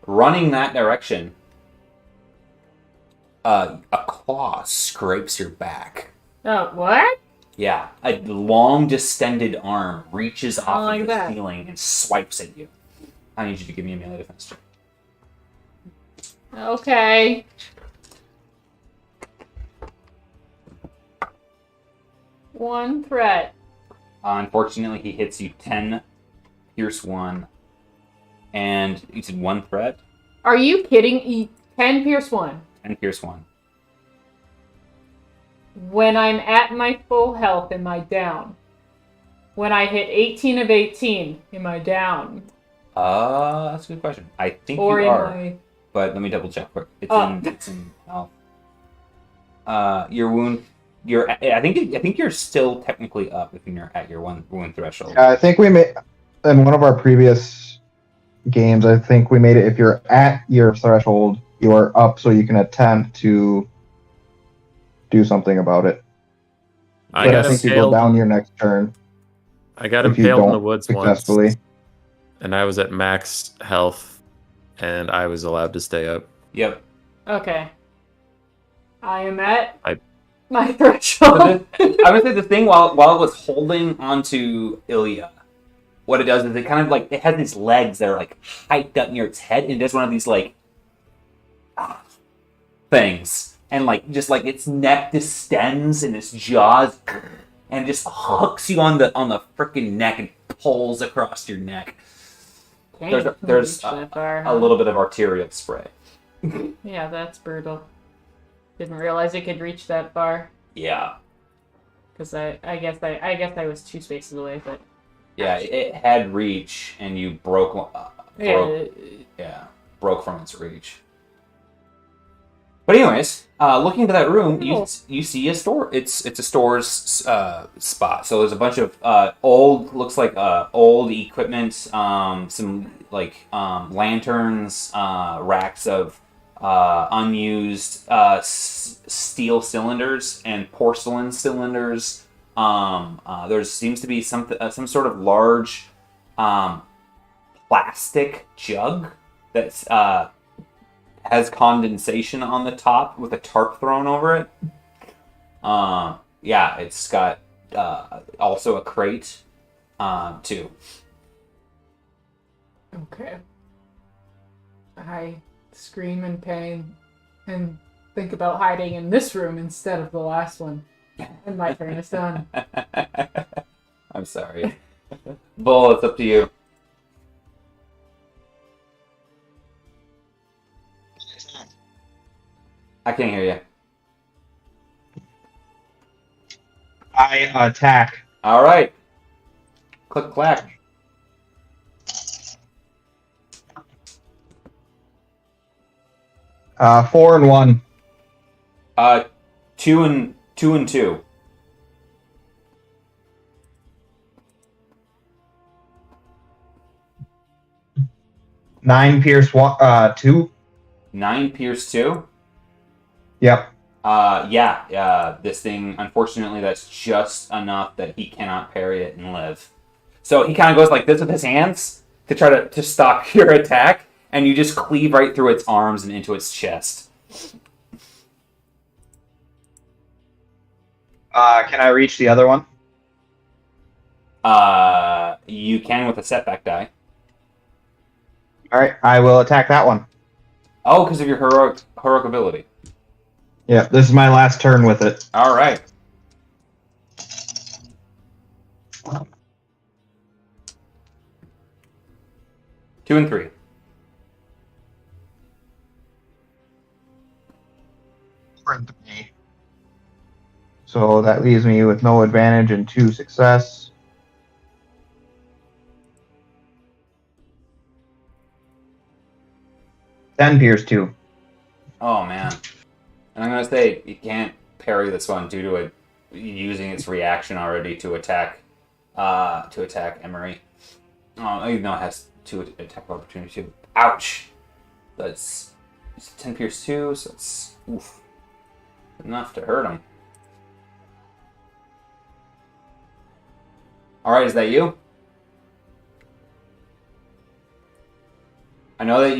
running that direction, a claw scrapes your back. Oh, what? Yeah, a long distended arm reaches off like of the that. ceiling and swipes at you. I need you to give me a melee defense check. Okay. One threat. Unfortunately, he hits you 10, pierce 1, and you said 1 threat, Are you kidding? 10 pierce 1. and pierce 1. When I'm at my full health, am I down? When I hit 18 of 18, am I down? That's a good question. I think Or you am are, I... but let me double check quick. It's Oh. it's in health. Your wound. I think you're still technically up if you're at your wound threshold. I think we made in one of our previous games. I think we made it if you're at your threshold, you are up, so you can attempt to do something about it. I But got I think you go impaled. down your next turn I got if you impaled in the don't woods successfully. once, and I was at max health, and I was allowed to stay up. Yep. Okay. I am at I- my So threshold. I would say the thing while it was holding onto Ilya, what it does is it kind of like it has these legs that are like hiked up near its head, and it does one of these like things, and like just like its neck distends and its jaws, and just hooks you on the freaking neck and pulls across your neck. Dang, There's couldn't there's reach that far, a huh? little bit of arterial spray. Yeah, that's brutal. Didn't realize it could reach that far. Yeah, Because I guess I was 2 spaces away, but yeah, it had reach, and you broke from its reach. But anyways, looking into that room, you see a store. It's a store's spot. So there's a bunch of old equipment, some like lanterns, racks of unused steel cylinders and porcelain cylinders. There seems to be some sort of large plastic jug that's has condensation on the top with a tarp thrown over it. Yeah, it's got also a crate too. okay. I scream in pain and think about hiding in this room instead of the last one. And my turn is done. I'm sorry. Bull, it's up to you. I can't hear you. I attack. All right. Click clack. Uh, 4 and 1. 2 and 2. 9 pierce 2. 9 pierce 2. Yep. Yeah. This thing, unfortunately, that's just enough that he cannot parry it and live. So he kind of goes like this with his hands to try to stop your attack, and you just cleave right through its arms and into its chest. Can I reach the other one? You can with a setback die. All right, I will attack that one. Oh, because of your heroic ability. Yeah, this is my last turn with it. All right. Two and 3. So that leaves me with no advantage and 2 success. Ten pierce 2. Oh man. And I'm gonna say you can't parry this one due to it using its reaction already to attack Emery. Even though it has 2 attack of opportunity too. Ouch. That's 10 pierce 2, so it's enough to hurt him. Alright, is that you? I know that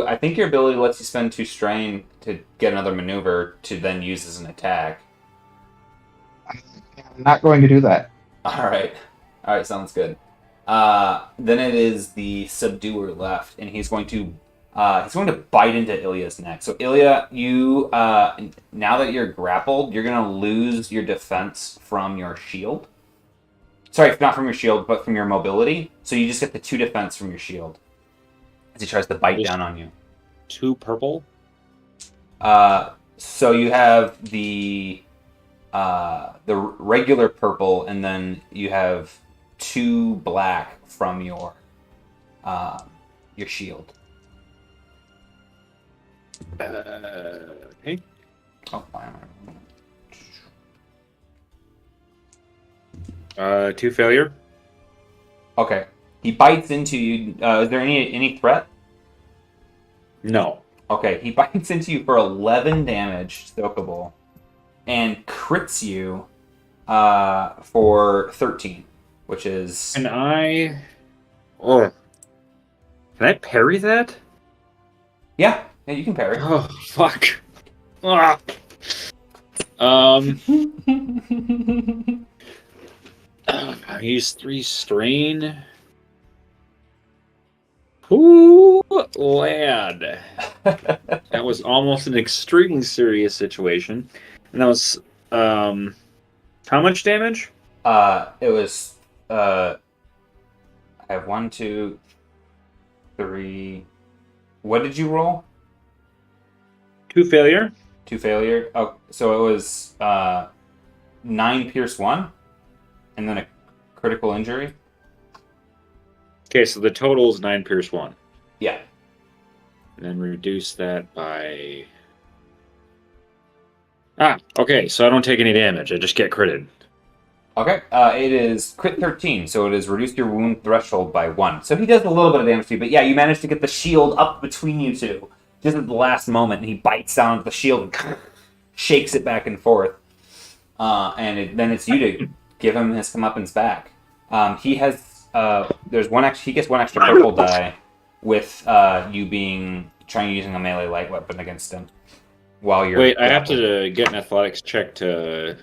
I think your ability lets you spend 2 strain to get another maneuver to then use as an attack. I'm not going to do that. Alright, sounds good. Then it is the subduer left, and he's going to bite into Ilya's neck. So Ilya, you now that you're grappled, you're gonna lose your defense from your shield. Sorry, not from your shield, but from your mobility. So you just get the 2 defense from your shield as he tries to bite down on you. 2 purple. So you have the regular purple, and then you have 2 black from your shield. Okay. Oh, why am I... 2 failure. Okay. He bites into you. Is there any threat? No. Okay, he bites into you for 11 damage, Stokable, and crits you for 13, which is... And I... Oh. Can I parry that? Yeah, you can parry. Oh, fuck. Ah. I used 3 strain. Ooh, lad. That was almost an extremely serious situation. And that was, how much damage? It was, I have 1, 2, 3. What did you roll? 2 failure. 2 failure. Oh, so it was 9 pierce 1, and then a critical injury. Okay, so the total is 9 pierce 1. Yeah. And then reduce that by... okay, so I don't take any damage. I just get critted. Okay. It is crit 13, so it has reduced your wound threshold by 1. So he does a little bit of damage to you, but yeah, you managed to get the shield up between you two just at the last moment, and he bites down at the shield and shakes it back and forth. Then it's you to give him his comeuppance back. He has there's one extra. He gets 1 extra purple die with you trying using a melee light weapon against him while you're. Wait, I have to get an athletics check to,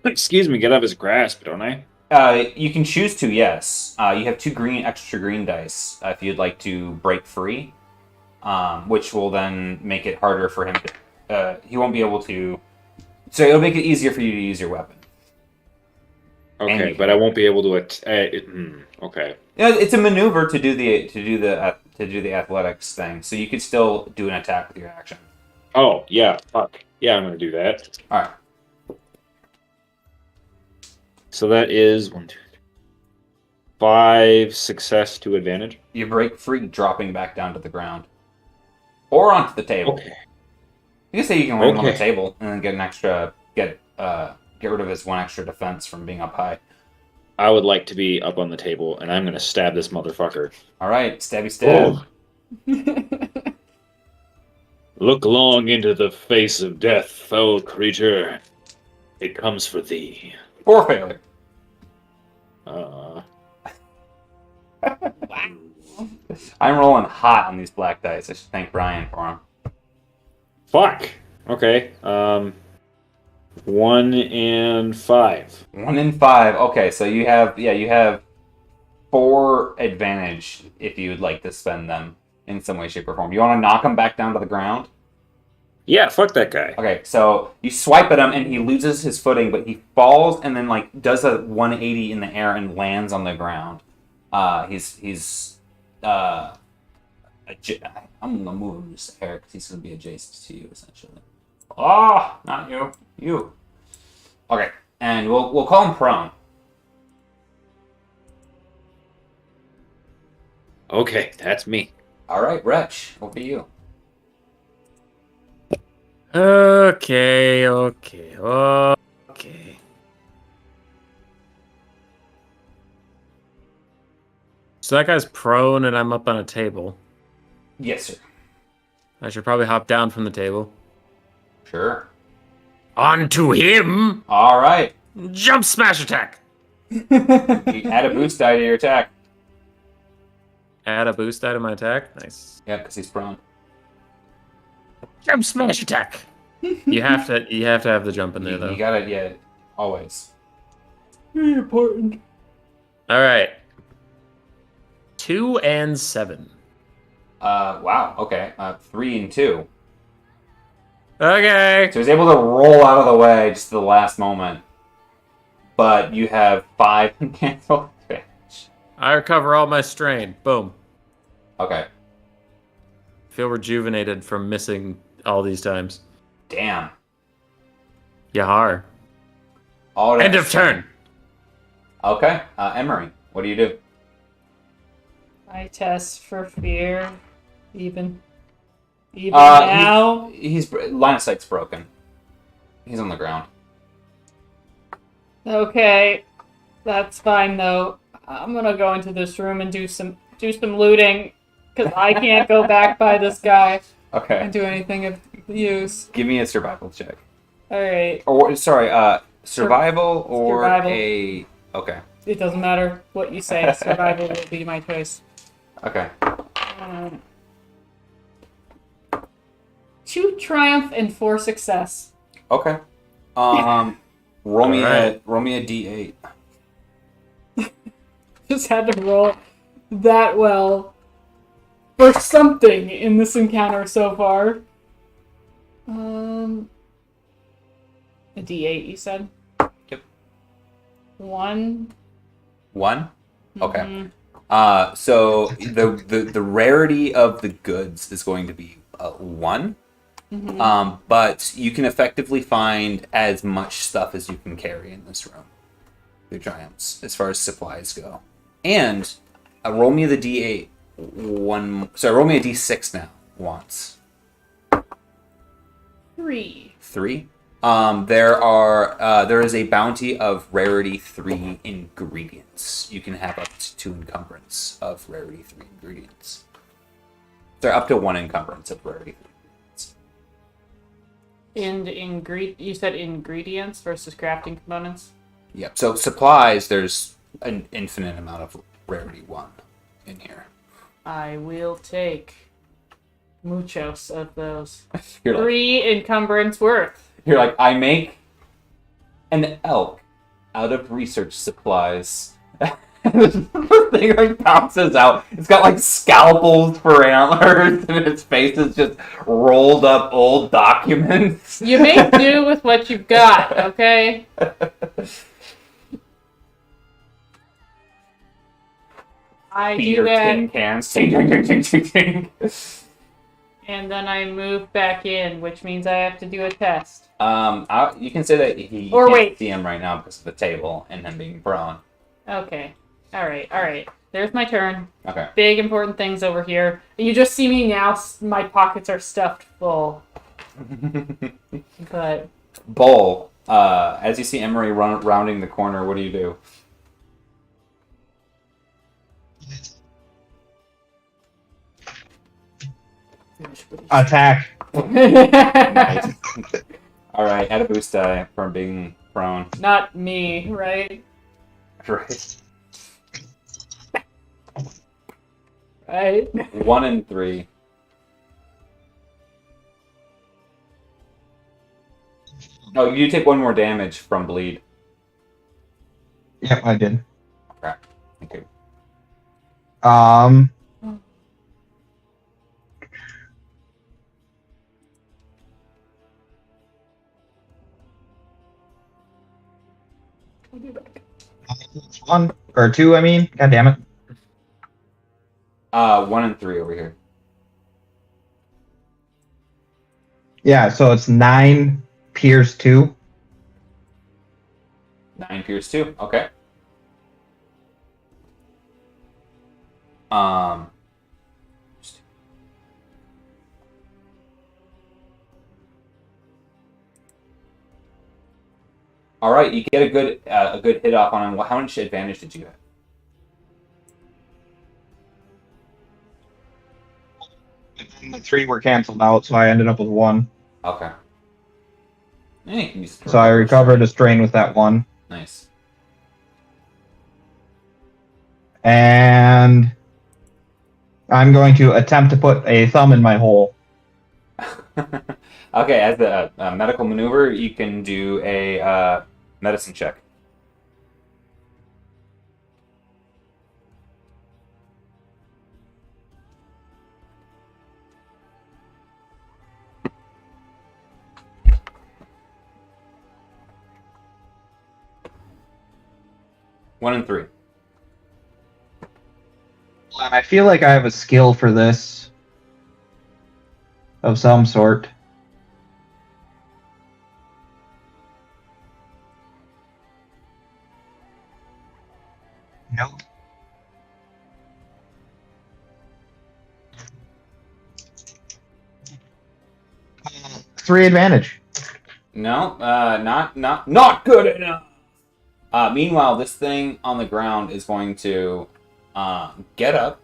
excuse me, get out of his grasp, don't I? You can choose to, yes. You have 2 extra green dice if you'd like to break free, which will then make it harder for him to. He won't be able to. So it'll make it easier for you to use your weapon. Okay, but I won't be able to. Okay. Yeah, it's a maneuver to do the athletics thing, so you could still do an attack with your action. Oh yeah, fuck yeah, I'm gonna do that. All right. So that is 1, 2, 3, 5 success to advantage. You break free, dropping back down to the ground, or onto the table. Okay. You can say you can land on the Okay. table and then get an extra get rid of his 1 extra defense from being up high. I would like to be up on the table, and I'm gonna stab this motherfucker. All right, stabby stab. Oh. Look long into the face of death, foul creature. It comes for thee. 4 failure. I'm rolling hot on these black dice. I should thank Brian for them. Fuck. Okay. 1 and 5. 1 and 5. Okay, so you have 4 advantage if you would like to spend them in some way, shape, or form. You want to knock him back down to the ground? Yeah, fuck that guy. Okay, so you swipe at him and he loses his footing, but he falls and then does a 180 in the air and lands on the ground. I'm gonna move him just a hair because he's gonna be adjacent to you essentially. Oh, not you, you. Okay, and we'll call him prone. Okay, that's me. All right, Wretch, over to you. Okay. So that guy's prone and I'm up on a table. Yes, sir. I should probably hop down from the table. Sure. Onto him! All right. Jump smash attack! You add a boost die to your attack. Add a boost die to my attack. Nice. Yeah, because he's prone. Jump smash attack! You have to have the jump in there though. You gotta, yeah, always. Very important. Alright. 2 and 7. Wow, okay. 3 and 2. Okay. So he's able to roll out of the way just at the last moment. But you have 5 in cancel advantage. I recover all my strain. Boom. Okay. Feel rejuvenated from missing all these times. Damn. Yahar. All End of turn. Okay. Emery, what do you do? I test for fear. Even now. He's line of sight's broken. He's on the ground. Okay, that's fine though. I'm gonna go into this room and do some looting because I can't go back by this guy Okay. and do anything of use. Give me a survival check. All right, Or sorry, survival or Survival. a. Okay. it doesn't matter what you say. Survival will be my choice. Okay. 2 triumph and 4 success. Okay. Roll me Alright. a d8. Just had to roll that well for something in this encounter so far. A D8, you said? Yep. 1. 1. Okay. Mhm. So the rarity of the goods is going to be 1. Mhm. But you can effectively find as much stuff as you can carry in this room through giants, as far as supplies go. And roll me the d8 one. Sorry, roll me a d6 now. Once. 3. 3. There is a bounty of rarity 3 ingredients. You can have up to 2 encumbrance of rarity 3 ingredients. Sorry, up to 1 encumbrance of rarity 3 ingredients. And you said ingredients versus crafting components? Yep. So supplies, there's an infinite amount of rarity 1 in here. I will take muchos of those. You're like, 3 encumbrance worth. You're like, I make an elk out of research supplies. The thing like bounces out. It's got like scalpels for antlers, and its face is just rolled up old documents. You make do with what you've got, okay? I do Beer that, tin cans. Ting, ting, ting, ting, ting, ting. and then I move back in, which means I have to do a test. You can say that you Or can't wait. see him right now because of the table and him being prone. Okay. Alright. There's my turn. Okay. Big important things over here. You just see me now, my pockets are stuffed full. But Bull, as you see Emery rounding the corner, what do you do? Attack. Nice. Alright, add a boost die from being prone. Not me, right? Right. Right? 1 and 3. Oh, you take 1 more damage from bleed. Yep, I did. Okay. Thank you. One or 2, I mean. God damn it. 1 and 3 over here. Yeah, so it's 9 pierce 2. 9 pierce 2. Okay. All right, you get a good hit off on him. How much advantage did you have? And the 3 were canceled out, so I ended up with 1. Okay. Yeah, you can use So I recovered a strain with that 1. Nice. And I'm going to attempt to put a thumb in my hole. Okay, as a medical maneuver, you can do a medicine check. One and 3. And I feel like I have a skill for this of some sort. Nope. Three advantage. No, not good enough. Meanwhile, this thing on the ground is going to get up.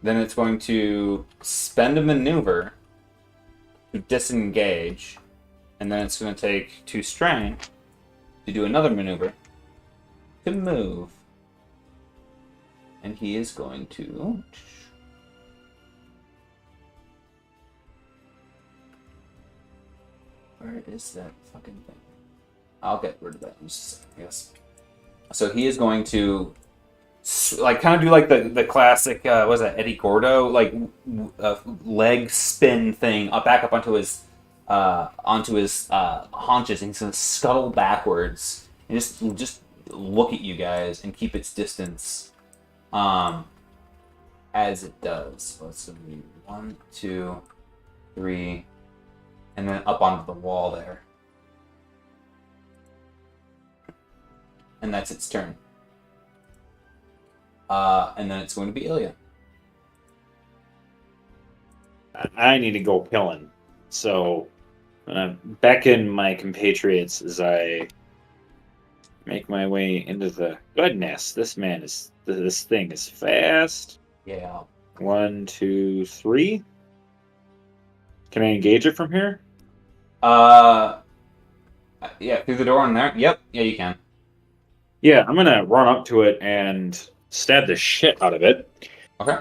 Then it's going to spend a maneuver to disengage, and then it's going to take 2 strain to do another maneuver to move. And he is going to... Where is that fucking thing? I'll get rid of that in just a second, I guess. So he is going to kind of do like the classic what was that, Eddie Gordo leg spin thing back up onto his haunches, and he's gonna scuttle backwards and just look at you guys and keep its distance as it does. So it's gonna be 1, 2, 3, and then up onto the wall there. And that's its turn. And then it's going to be Ilya. I need to go killing. So, beckon my compatriots as I make my way into the goodness. This thing is fast. Yeah. 1, 2, 3. Can I engage it from here? Yeah, through the door in there. Yep. Yeah, you can. Yeah, I'm gonna run up to it and stab the shit out of it. Okay.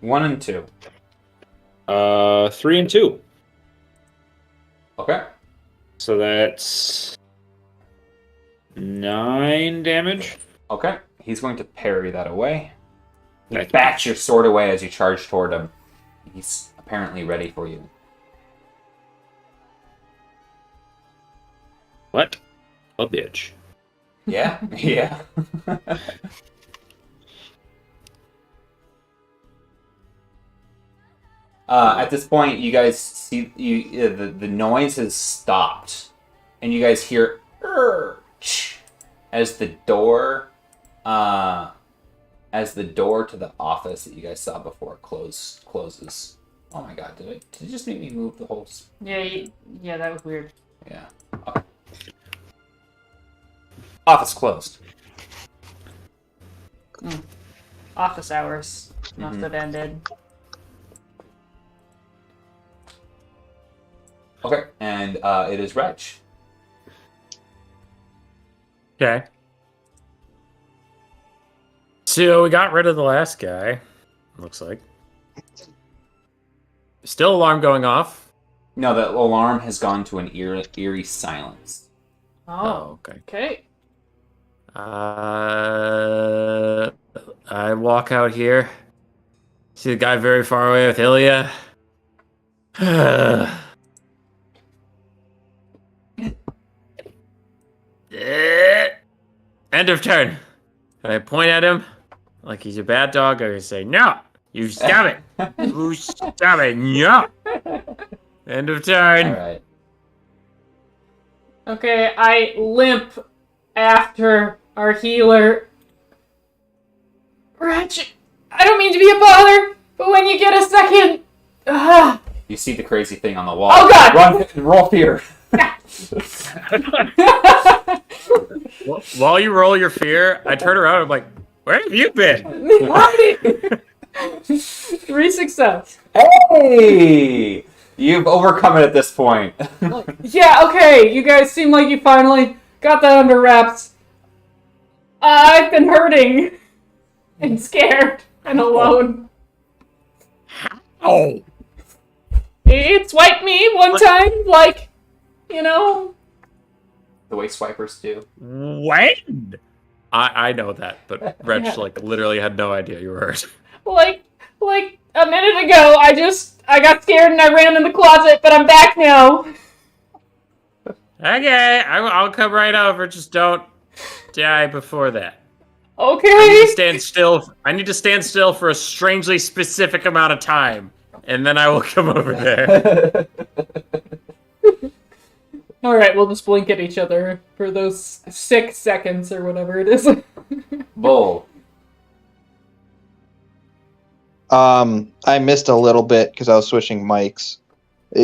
One and 2. 3 and 2. Okay. So that's 9 damage. Okay. He's going to parry that away. You Nice. bat your sword away as you charge toward him. He's apparently ready for you. What? A bitch. Yeah? Yeah. At this point, you guys see the noise has stopped, and you guys hear as the door to the office that you guys saw before closes. Oh my god! Did it just make me move the whole? Yeah, that was weird. Yeah. Okay. Office closed. Office hours must have ended. Okay, and it is Reg. Okay. So we got rid of the last guy. Looks like. Still alarm going off. No, the alarm has gone to an eerie silence. Oh, okay. okay. I walk out here. See the guy very far away with Ilya. End of turn. And I point at him like he's a bad dog. I say, no, you stop it. You stop it. No. End of turn. All right. Okay, I limp after our healer. Ratchet, I don't mean to be a bother, but when you get a second... You see the crazy thing on the wall. Oh, God! Roll fear. While you roll your fear, I turn around and I'm like, where have you been? 3 success. Hey! You've overcome it at this point. Yeah, okay, you guys seem like you finally got that under wraps. I've been hurting and scared and alone. Oh. It swiped me one time, like, you know. The way swipers do. When? I know that, but Reg Yeah. literally had no idea you were hurt. Like a minute ago, I got scared and I ran in the closet, but I'm back now. Okay, I'll come right over. Just don't die before that. Okay. I need to stand still. I need to stand still for a strangely specific amount of time, and then I will come over there. All right, we'll just blink at each other for those 6 seconds or whatever it is. Bull. I missed a little bit because I was switching mics.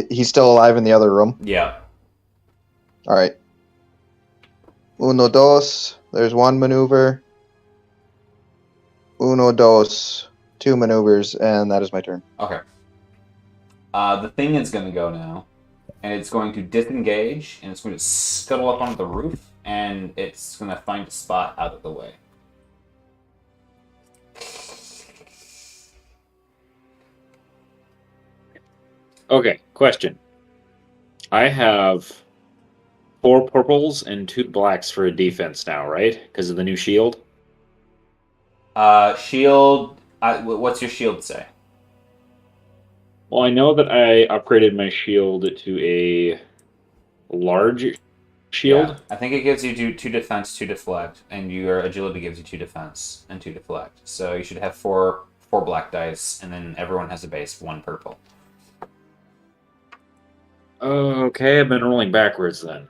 He's still alive in the other room. Yeah. All right. Uno, dos. There's one maneuver. Uno, dos. 2 maneuvers, and that is my turn. Okay. The thing is going to go now, and it's going to disengage, and it's going to scuttle up onto the roof, and it's going to find a spot out of the way. Okay, question. I have 4 purples and 2 blacks for a defense now, right? Because of the new shield. Shield. What's your shield say? Well, I know that I upgraded my shield to a large shield. Yeah, I think it gives you two defense, 2 deflect, and your agility gives you 2 defense and 2 deflect. So you should have four black dice, and then everyone has a base 1 purple. Okay, I've been rolling backwards then.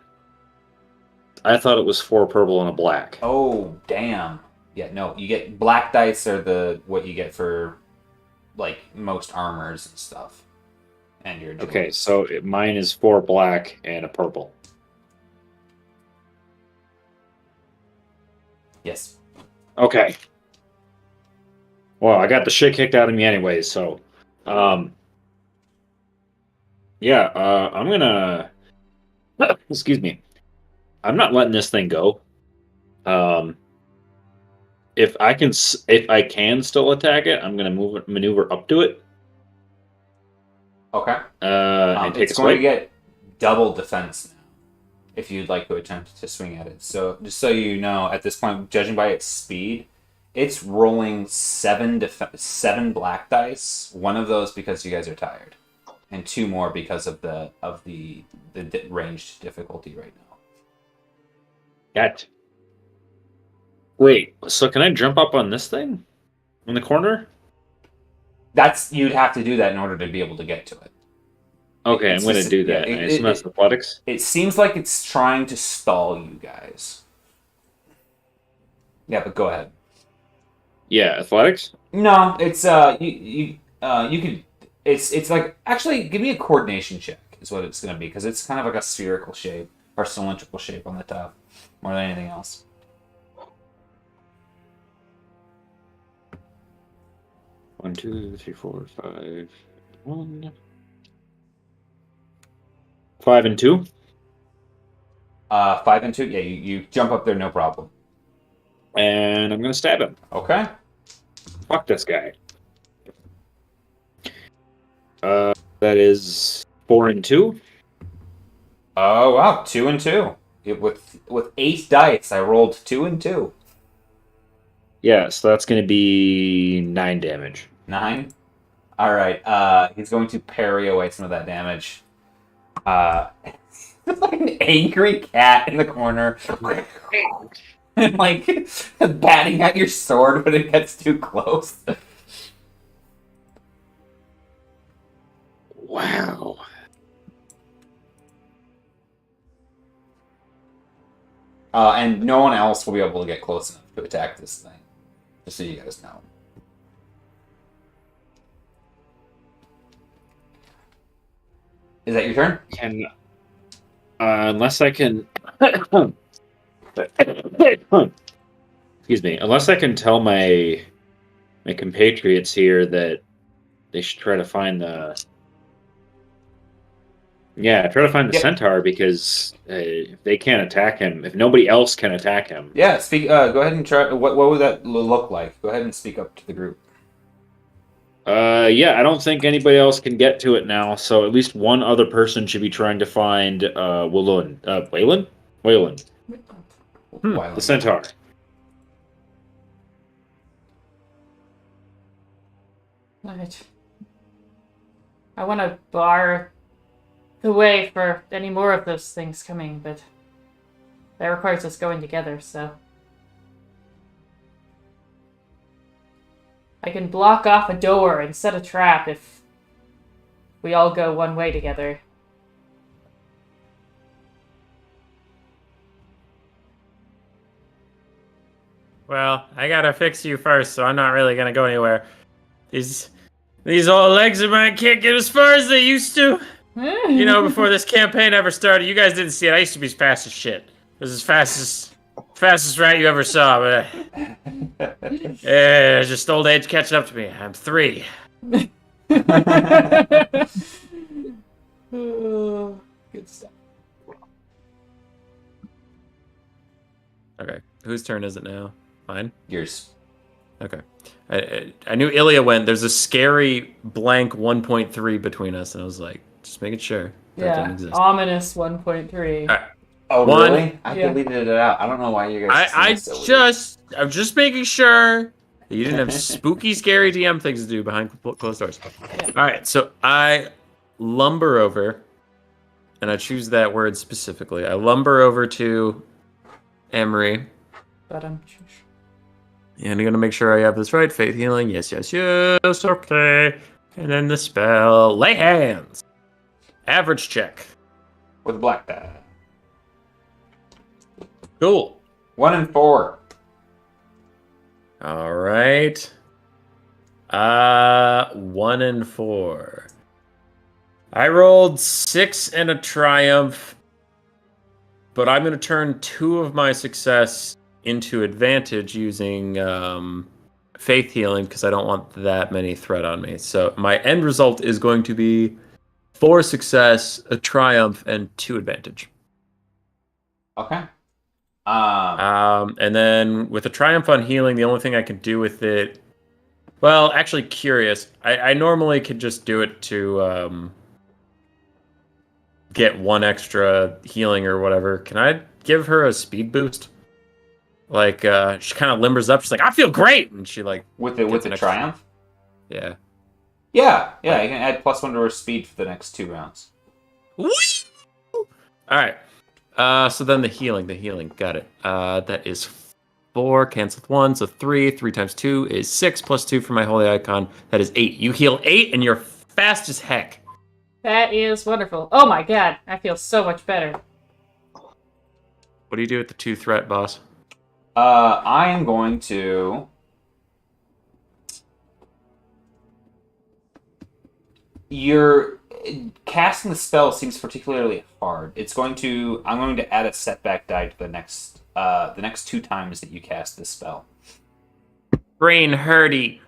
I thought it was 4 purple and a black. Oh damn! Yeah, no, you get black dice are what you get for like most armors and stuff, and your agility. Okay, so mine is 4 black and a purple. Yes. Okay. Well, I got the shit kicked out of me anyway, so yeah, I'm gonna excuse me. I'm not letting this thing go. If I can still attack it, I'm gonna maneuver up to it. Okay. And take It's a going to swipe. get double defense now if you'd like to attempt to swing at it. So just so you know, at this point, judging by its speed, it's rolling 7 black dice. 1 of those because you guys are tired, and 2 more because of the ranged difficulty right now. Cat. Wait, so can I jump up on this thing? In the corner? You'd have to do that in order to be able to get to it. Okay, It's I'm gonna just- do that. yeah, I assume that's athletics. It seems like it's trying to stall you guys. Yeah, but go ahead. Yeah, athletics? No, it's you could it's like actually give me a coordination check is what it's gonna be because it's kind of like a spherical shape or cylindrical shape on the top more than anything else. One, 2, 3, 4, 5, 1. 5 and 2. 5 and 2. Yeah, you jump up there, no problem. And I'm gonna stab him. Okay. Fuck this guy. That is 4 and 2. Oh wow, 2 and 2. With 8 dice, I rolled 2 and 2. Yeah, so that's gonna be 9 damage. 9. All right. He's going to parry away some of that damage. It's like an angry cat in the corner, and like batting at your sword when it gets too close. Wow. And no one else will be able to get close enough to attack this thing. Just so you guys know. Is that your turn? Can unless I can excuse me, unless I can tell my compatriots here that they should try to find the centaur because if they can't attack him, if nobody else can attack him. Yeah, speak. Go ahead and try. What would that look like? Go ahead and speak up to the group. Yeah, I don't think anybody else can get to it now, so at least one other person should be trying to find Waylon. Waylon. Why The centaur. Right. I want to bar the way for any more of those things coming, but that requires us going together, so... I can block off a door and set a trap if we all go one way together. Well, I gotta fix you first, so I'm not really gonna go anywhere. These old legs of mine can't get as far as they used to. You know, before this campaign ever started, you guys didn't see it. I used to be as fast as shit. It was as fastest rat you ever saw, but yeah, just old age catching up to me. I'm 3. Good stuff. Okay, whose turn is it now? Mine? Yours. Okay. I knew Ilya went, there's a scary blank 1.3 between us, and I was like, Just making sure that didn't Yeah, exist. ominous 1.3. Oh, One- really? I Yeah. deleted it out. I don't know why you guys. I'm just making sure that you didn't have spooky, scary DM things to do behind closed doors. Yeah. All right, so I lumber over, and I choose that word specifically. I lumber over to Emery. But And I'm gonna make sure I have this right. Faith healing. Yes, yes, yes. Okay. And then the spell. Lay hands. Average check. with a black die. Cool. 1 and 4. All right. 1 and 4. I rolled 6 and a triumph, but I'm gonna turn 2 of my success into advantage using faith healing because I don't want that many threat on me. So my end result is going to be 4 success, a triumph, and 2 advantage. Okay. And then with a triumph on healing, the only thing I can do with it, well, actually curious. I normally could just do it to get 1 extra healing or whatever. Can I give her a speed boost? Like she kind of limbers up. She's like, I feel great, and she like with gets the an extra- triumph. Yeah. Yeah. You can add +1 to her speed for the next 2 rounds. Woo! All right. So then the healing, got it. That is 4, cancel with 1, so 3. 3 times 2 is 6, plus 2 for my holy icon. That is 8. You heal 8, and you're fast as heck. that is wonderful. Oh my god, I feel so much better. What do you do with the 2 threat, boss? I am going to. Your casting the spell seems particularly hard. I'm going to add a setback die to the next 2 times that you cast this spell. Brain hurty.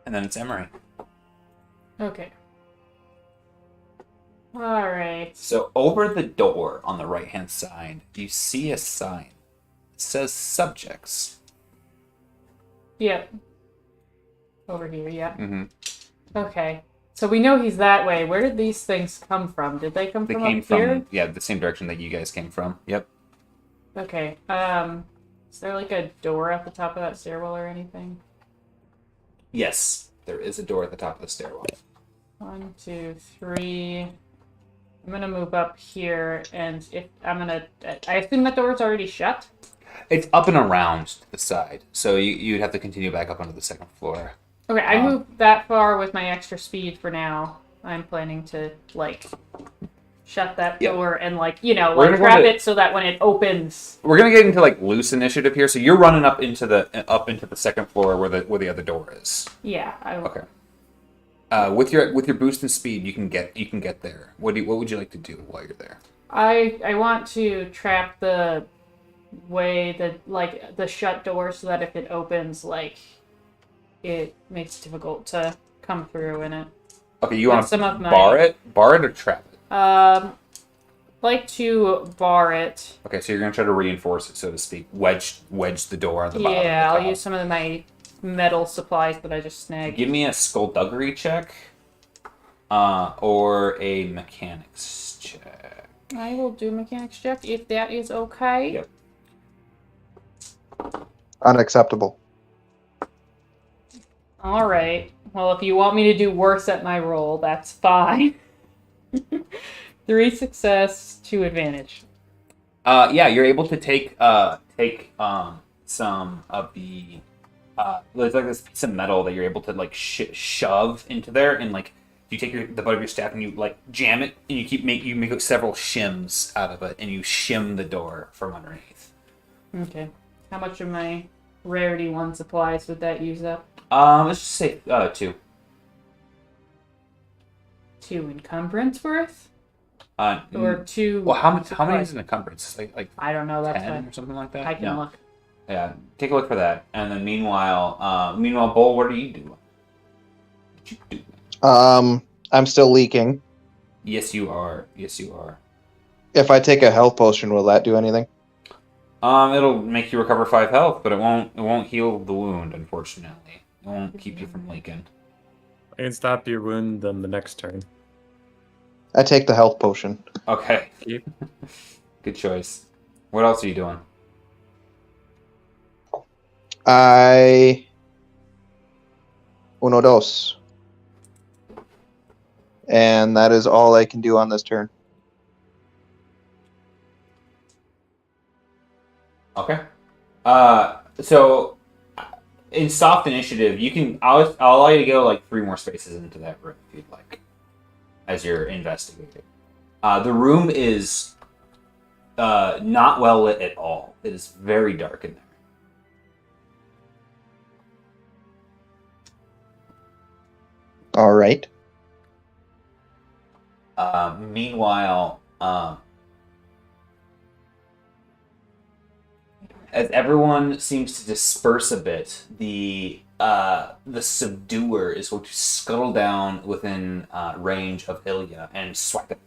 And then it's Emery. Okay. Alright. So over the door on the right-hand side, you see a sign. It says subjects. Yep. Over here, yeah. Mm-hmm. Okay. So we know he's that way. Where did these things come from? Did they come They from came up here? from the same direction that you guys came from. Yep. Okay. Is there like a door at the top of that stairwell or anything? Yes, there is a door at the top of the stairwell. 1, 2, 3. I'm gonna move up here, and I assume that door's already shut. It's up and around to the side, so you'd have to continue back up onto the second floor. Okay, I moved that far with my extra speed for now. I'm planning to shut that Yeah. door and We're gonna go trap into- it so that when it opens. We're gonna get into loose initiative here, so you're running up into the second floor where the other door is. Yeah. Okay. With your boost in speed, you can get there. What would you like to do while you're there? I want to trap the way that the shut door so that if it opens, it makes it difficult to come through in it. Okay, you want Some to of my- bar it or trap it? Like to bar it. Okay, so you're gonna try to reinforce it, so to speak, wedge the door on the bottom. Yeah, of the I'll use some of my metal supplies that I just snagged. Give me a skullduggery check, or a mechanics check. I will do mechanics check if that is okay. Yep. Unacceptable. All right. Well, if you want me to do worse at my roll, that's fine. 3 success, 2 advantage. You're able to take some of the there's this piece of metal that you're able to shove into there, and you take the butt of your staff and you jam it, and you make several shims out of it, and you shim the door from underneath. Okay. How much of my rarity 1 supplies would that use up? Let's just say 2. 2 encumbrance worth? Or Or 2. well, how many supplies? is an encumbrance? Like I don't know. That's 10 fine. or something like that. I can No. look. Yeah, take a look for that, and then meanwhile, Bull, what are you doing? What you doing? I'm still leaking. Yes, you are. Yes, you are. If I take a health potion, will that do anything? It'll make you recover 5 health, but it won't heal the wound, unfortunately. It won't keep you from leaking. I can stop your wound on the next turn. I take the health potion. Okay. You- Good choice. What else are you doing? I uno dos, and that is all I can do on this turn. Okay. So in soft initiative, you can. I'll allow you to go like 3 more spaces into that room if you'd like, as you're investigating. The room is not well lit at all. It is very dark in there. All right. Meanwhile, as everyone seems to disperse a bit, the subduer is going to scuttle down within range of Ilya and swipe it.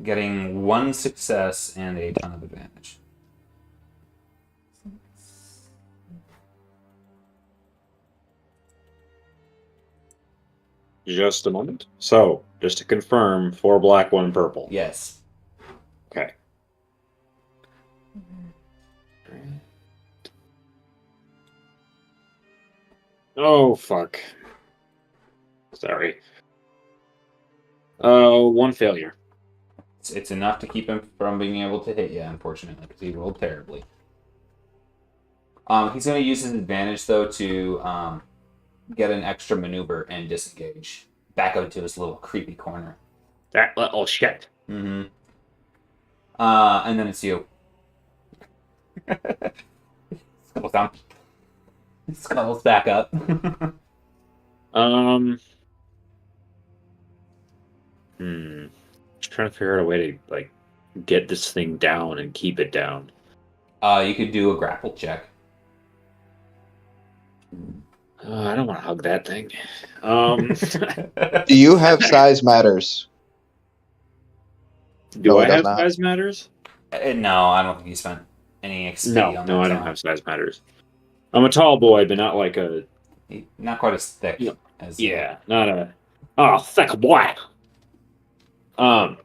Getting 1 success and a ton of advantage. Just a moment. So, just to confirm, 4 black, 1 purple. Yes. Okay. Oh, fuck. Sorry. 1 failure. It's enough to keep him from being able to hit you, unfortunately, because he rolled terribly. He's going to use his advantage, though, to get an extra maneuver and disengage back up to his little creepy corner. Oh, shit. Mm-hmm. And then it's you. Scuttles down. Scuttles back up. Just trying to figure out a way to, like, get this thing down and keep it down. You could do a grapple check. I don't want to hug that thing. Do you have size matters? Do No, I it does have not. size matters? No, I don't think you spent any XP No, on that. no, I don't have size matters. I'm a tall boy, but not like a... Not quite as thick Yeah. as... Yeah, not a... Oh, thick boy!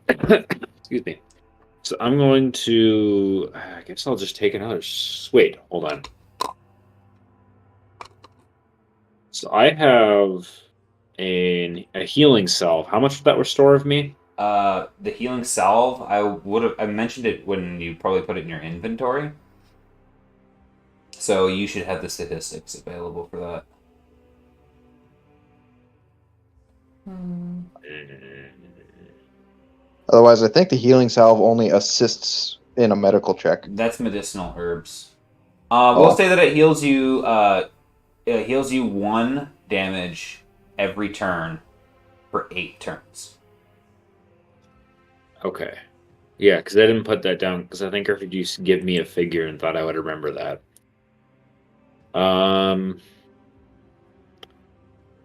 Excuse me. So I'm going to... I guess I'll just take another... Wait, hold on. So I have a healing salve. How much would that restore of me? The healing salve, I mentioned it when you probably put it in your inventory. So you should have the statistics available for that. Otherwise, I think the healing salve only assists in a medical check. That's medicinal herbs. We'll say that it heals you. It heals you 1 damage every turn for 8 turns. Okay. Yeah, because I didn't put that down, because I think I heard you give me a figure and thought I would remember that.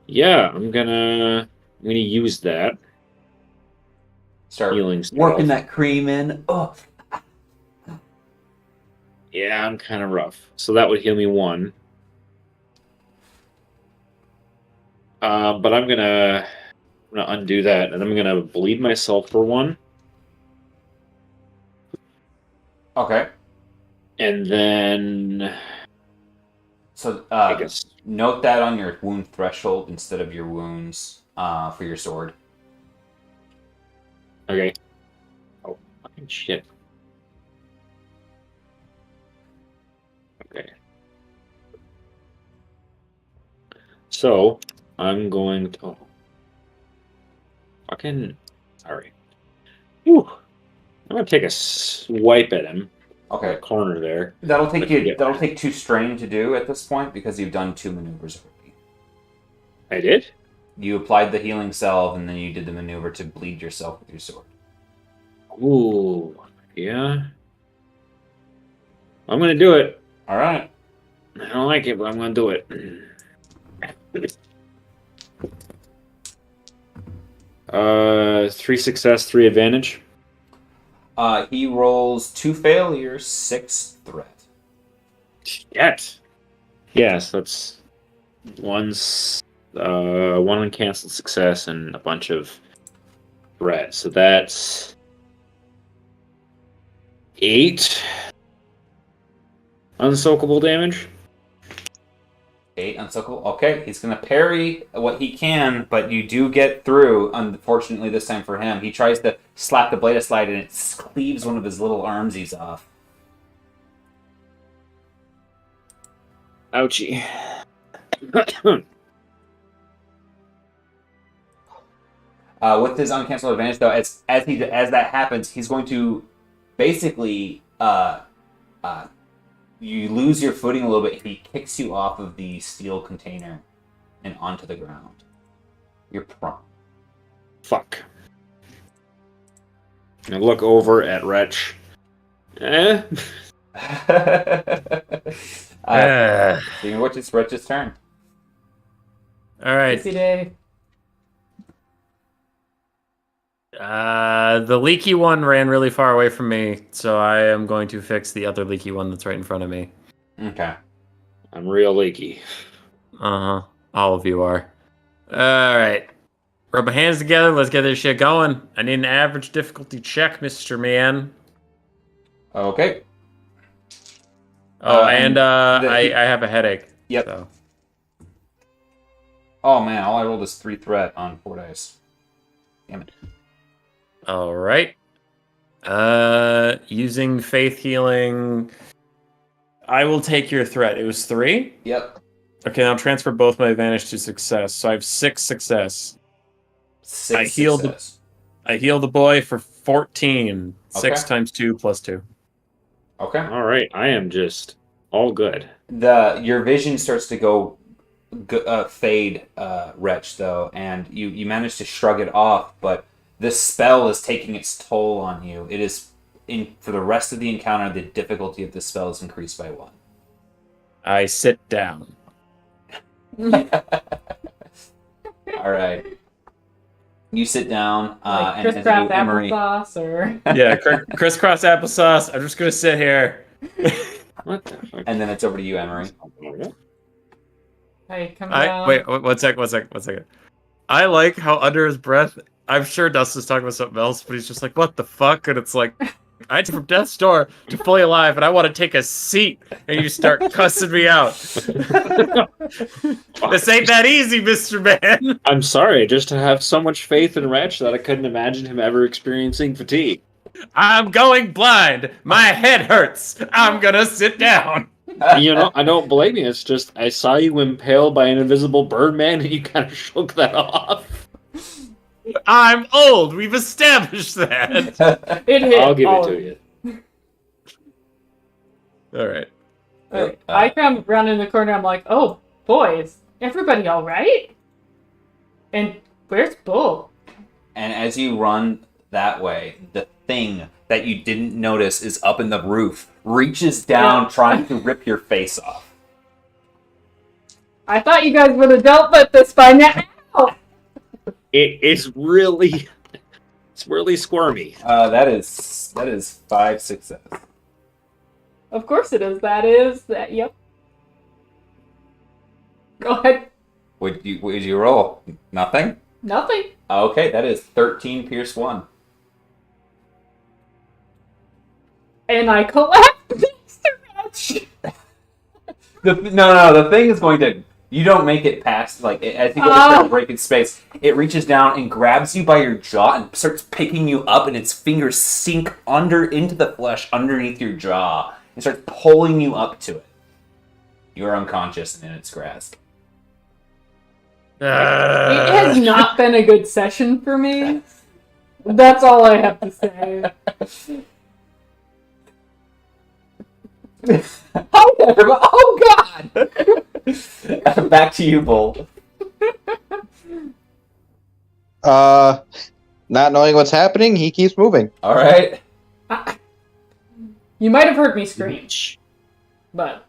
Yeah, I'm gonna use that. Start Healing salve. working that cream in. Oh. Yeah, I'm kind of rough. So that would heal me 1. But I'm gonna undo that, and I'm gonna bleed myself for 1. Okay. And then So I guess note that on your wound threshold instead of your wounds for your sword. okay. Oh fucking shit. Okay. So I'm going to fucking sorry. Whew. I'm gonna take a swipe at him. Okay. Corner there. That'll take Let's you. get That'll that. take 2 strain to do at this point because you've done 2 maneuvers already. I did? You applied the healing salve and then you did the maneuver to bleed yourself with your sword. Ooh. Yeah. I'm gonna do it. All right. I don't like it, but I'm gonna do it. 3 success, 3 advantage. He rolls 2 failures, 6 threat. Shit. Yes, that's one uncanceled success and a bunch of threat. So that's 8 unsoakable damage. 8 unsoakable. Okay, he's going to parry what he can, but you do get through. Unfortunately, this time for him, he tries to slap the blade aside, and it cleaves one of his little armsies off. Ouchie. With his uncanceled advantage, though, as that happens, he's going to basically you lose your footing a little bit. He kicks you off of the steel container and onto the ground. You're prone. Fuck. I look over at Wretch. What's Wretch's turn? All right. Easy day. The leaky one ran really far away from me, so I am going to fix the other leaky one that's right in front of me. Okay. I'm real leaky. Uh-huh. All of you are. All right. Rub my hands together. Let's get this shit going. I need an average difficulty check, Mr. Man. Okay. Oh, I have a headache. Yep. So. Oh man, all I rolled is 3 threat on 4 dice. Damn it. All right. Using faith healing, I will take your threat. It was 3? Yep. Okay, now transfer both my advantage to success. So I have 6 success. 6 I healed success. I heal the boy for 14. 6 Okay. times 2 plus 2. Okay. All right, I am just all good. Your vision starts to go fade, Wretch, though, and you manage to shrug it off, but this spell is taking its toll on you. It is, for the rest of the encounter, the difficulty of this spell is increased by 1. I sit down. All right. You sit down, Like and as you do, crisscross Emery. applesauce, or Yeah, crisscross applesauce. I'm just gonna sit here. What the fuck? And then it's over to you, Emery. hey, come down. Wait, one second. I like how under his breath, I'm sure Dustin's talking about something else, but he's just like, what the fuck? And it's like, I had to from death's door to fully alive, and I want to take a seat, and you start cussing me out. This ain't that easy, Mr. Man. I'm sorry, just to have so much faith in Wretch that I couldn't imagine him ever experiencing fatigue. I'm going blind. My head hurts. I'm gonna sit down. You know, I don't blame you. It's just I saw you impaled by an invisible Birdman, and you kind of shook that off. I'm old. We've established that. It hit. I'll give all it of to you. All right. I come around in the corner. I'm like, "Oh, boys, everybody all right?" And where's Bull? And as you run that way, the thing that you didn't notice is up in the roof, reaches down, trying to rip your face off. I thought you guys would have dealt with this by now. It's really squirmy. That is 5 success. Of course it is. That is that. Yep. Go ahead. Would you roll? Nothing? Nothing. Okay, that is 13 pierce 1. And I collapsed next to Rich. No, the thing is going to... You don't make it past, like, as you go to start to break its space, it reaches down and grabs you by your jaw and starts picking you up, and its fingers sink into the flesh underneath your jaw and starts pulling you up to it. You are unconscious and in its grasp. It has not been a good session for me. That's all I have to say. Hi there! Oh God! Back to you, Bull. Not knowing what's happening, he keeps moving. All right. You might have heard me scream, but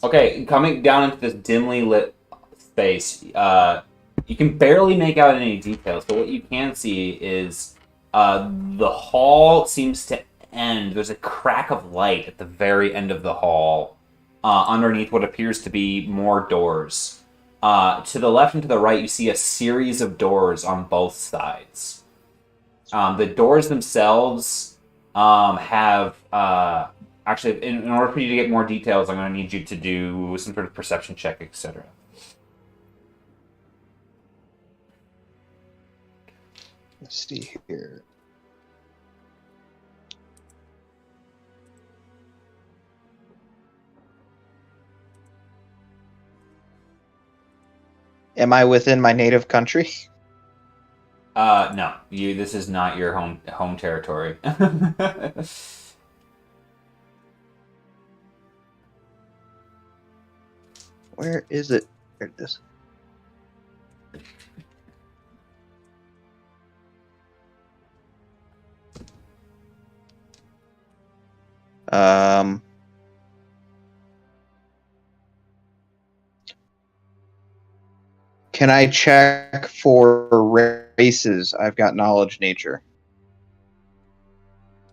Okay, coming down into this dimly lit space, you can barely make out any details, but what you can see is the hall seems to end. There's a crack of light at the very end of the hall, underneath what appears to be more doors. To the left and to the right, you see a series of doors on both sides. The doors themselves have... actually, in order for you to get more details, I'm going to need you to do some sort of perception check, etc. Let's see here. Am I within my native country? No. This is not your home territory. Where is it? There it is. Can I check for races? I've got knowledge nature.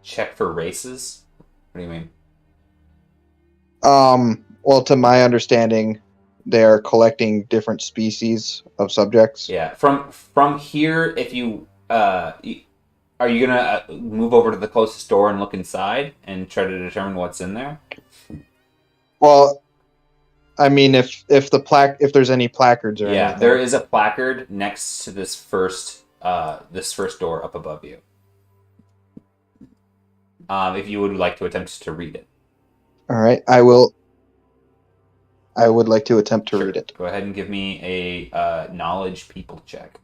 Check for races? What do you mean? Well, to my understanding, they're collecting different species of subjects. Yeah. From here, if you are you gonna move over to the closest door and look inside and try to determine what's in there? Well, I mean, if there's any placards or anything. There is a placard next to this first door up above you. If you would like to attempt to read it. All right, I will. I would like to attempt to read it. Go ahead and give me a knowledge people check.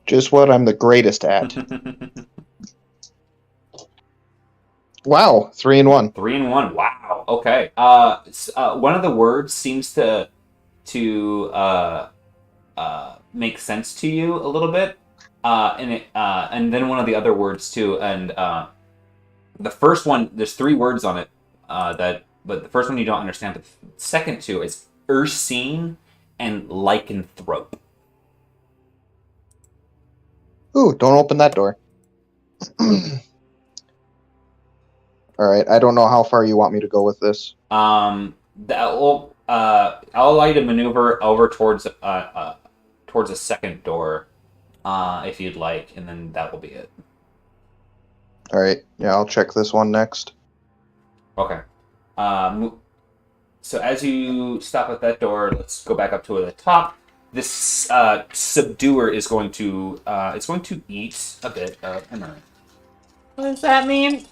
Just what I'm the greatest at. Wow, 3 and 1. 3 and 1. Wow. Okay. One of the words seems to make sense to you a little bit, and then one of the other words too. And the first one, there's 3 words on it. But the first one you don't understand. But the second 2 is Ursine and lycanthrope. Ooh, don't open that door. All right, I don't know how far you want me to go with this. I'll allow you to maneuver over towards a second door, if you'd like, and then that will be it. All right, yeah, I'll check this one next. Okay. So as you stop at that door, let's go back up to the top. This subduer is going to eat a bit of emerald. What does that mean?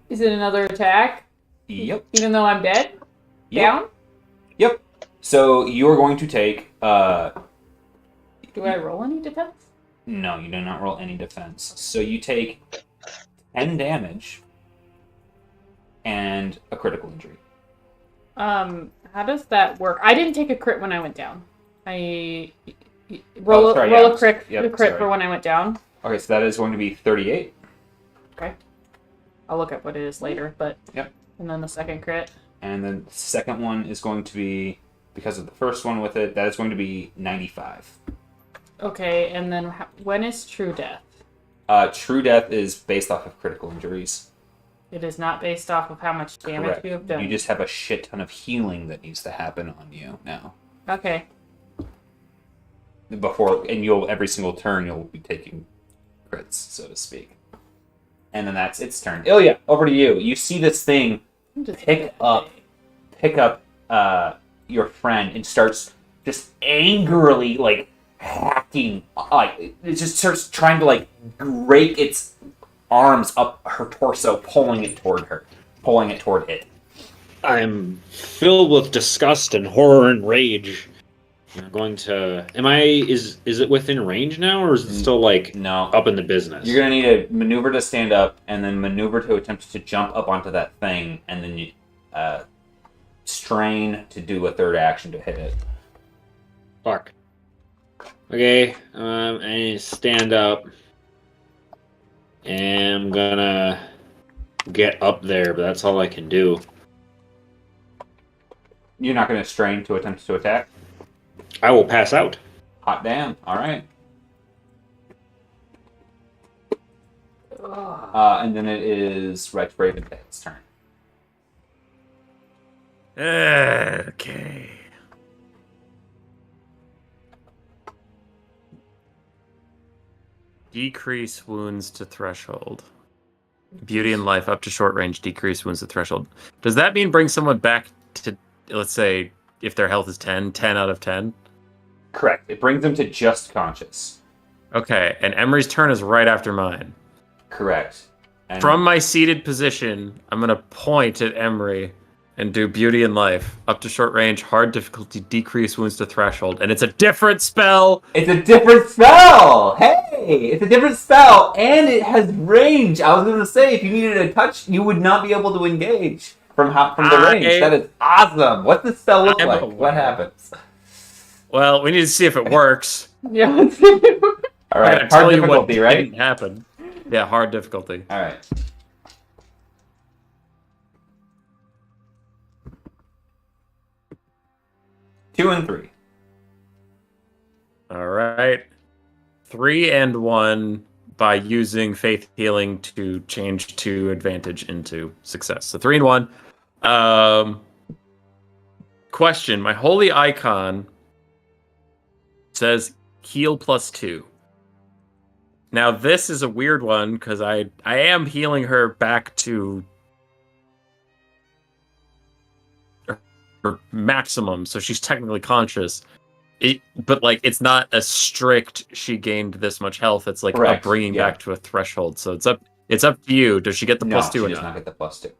Is it another attack? Yep. Even though I'm dead? Yep. Down? Yep. So you're going to take. Do I roll any defense? No, you do not roll any defense. So you take 10 damage and a critical injury. How does that work? I didn't take a crit when I went down. I roll a crit for when I went down. Okay, so that is going to be 38. Okay. I'll look at what it is later, but... Yep. And then the second crit. And then the second one is going to be, because of the first one with it, that is going to be 95. Okay, and then when is True Death? True Death is based off of critical injuries. It is not based off of how much damage Correct. you have done. You just have a shit ton of healing that needs to happen on you now. Okay. Every single turn you'll be taking crits, so to speak. And then that's its turn. Ilya, over to you. You see this thing pick up your friend and starts just angrily hacking. It just starts trying to rake its arms up her torso, pulling it toward it. I'm filled with disgust and horror and rage. I'm going to. Is it within range now, or is it still no up in the business? You're gonna need a maneuver to stand up, and then maneuver to attempt to jump up onto that thing, and then you strain to do a third action to hit it. Fuck. Okay, I stand up. And I'm gonna get up there, but that's all I can do. You're not gonna strain to attempt to attack? I will pass out. Hot damn. Alright. And then it is Rex Braventail's turn. Okay. Decrease wounds to threshold. Beauty and life up to short range, decrease wounds to threshold. Does that mean bring someone back to, let's say, if their health is 10 out of 10? Correct. It brings them to just conscious. Okay, and Emery's turn is right after mine. Correct. And From my seated position, I'm going to point at Emery and do beauty and life. Up to short range, hard difficulty, decrease wounds to threshold. And it's a different spell! it's a different spell! Hey! It's a different spell, and it has range. I was going to say, if you needed a touch, you would not be able to engage from the range. That is awesome. What's the spell look I'm like? aware. What happens? Well, we need to see if it works. Yeah, let's see. All I'm right, gonna tell hard you what difficulty, right? didn't happen. Yeah, hard difficulty. All right. Two and three. All right. 3 and 1 by using faith healing to change to advantage into success. So 3 and 1. Question: my holy icon says heal +2. Now this is a weird one because I am healing her back to her maximum, so she's technically conscious. But like, it's not a strict she gained this much health. It's like Correct, a bringing yeah. back to a threshold. So it's up to you. Does she get the No, +2 she or does not? not get the +2.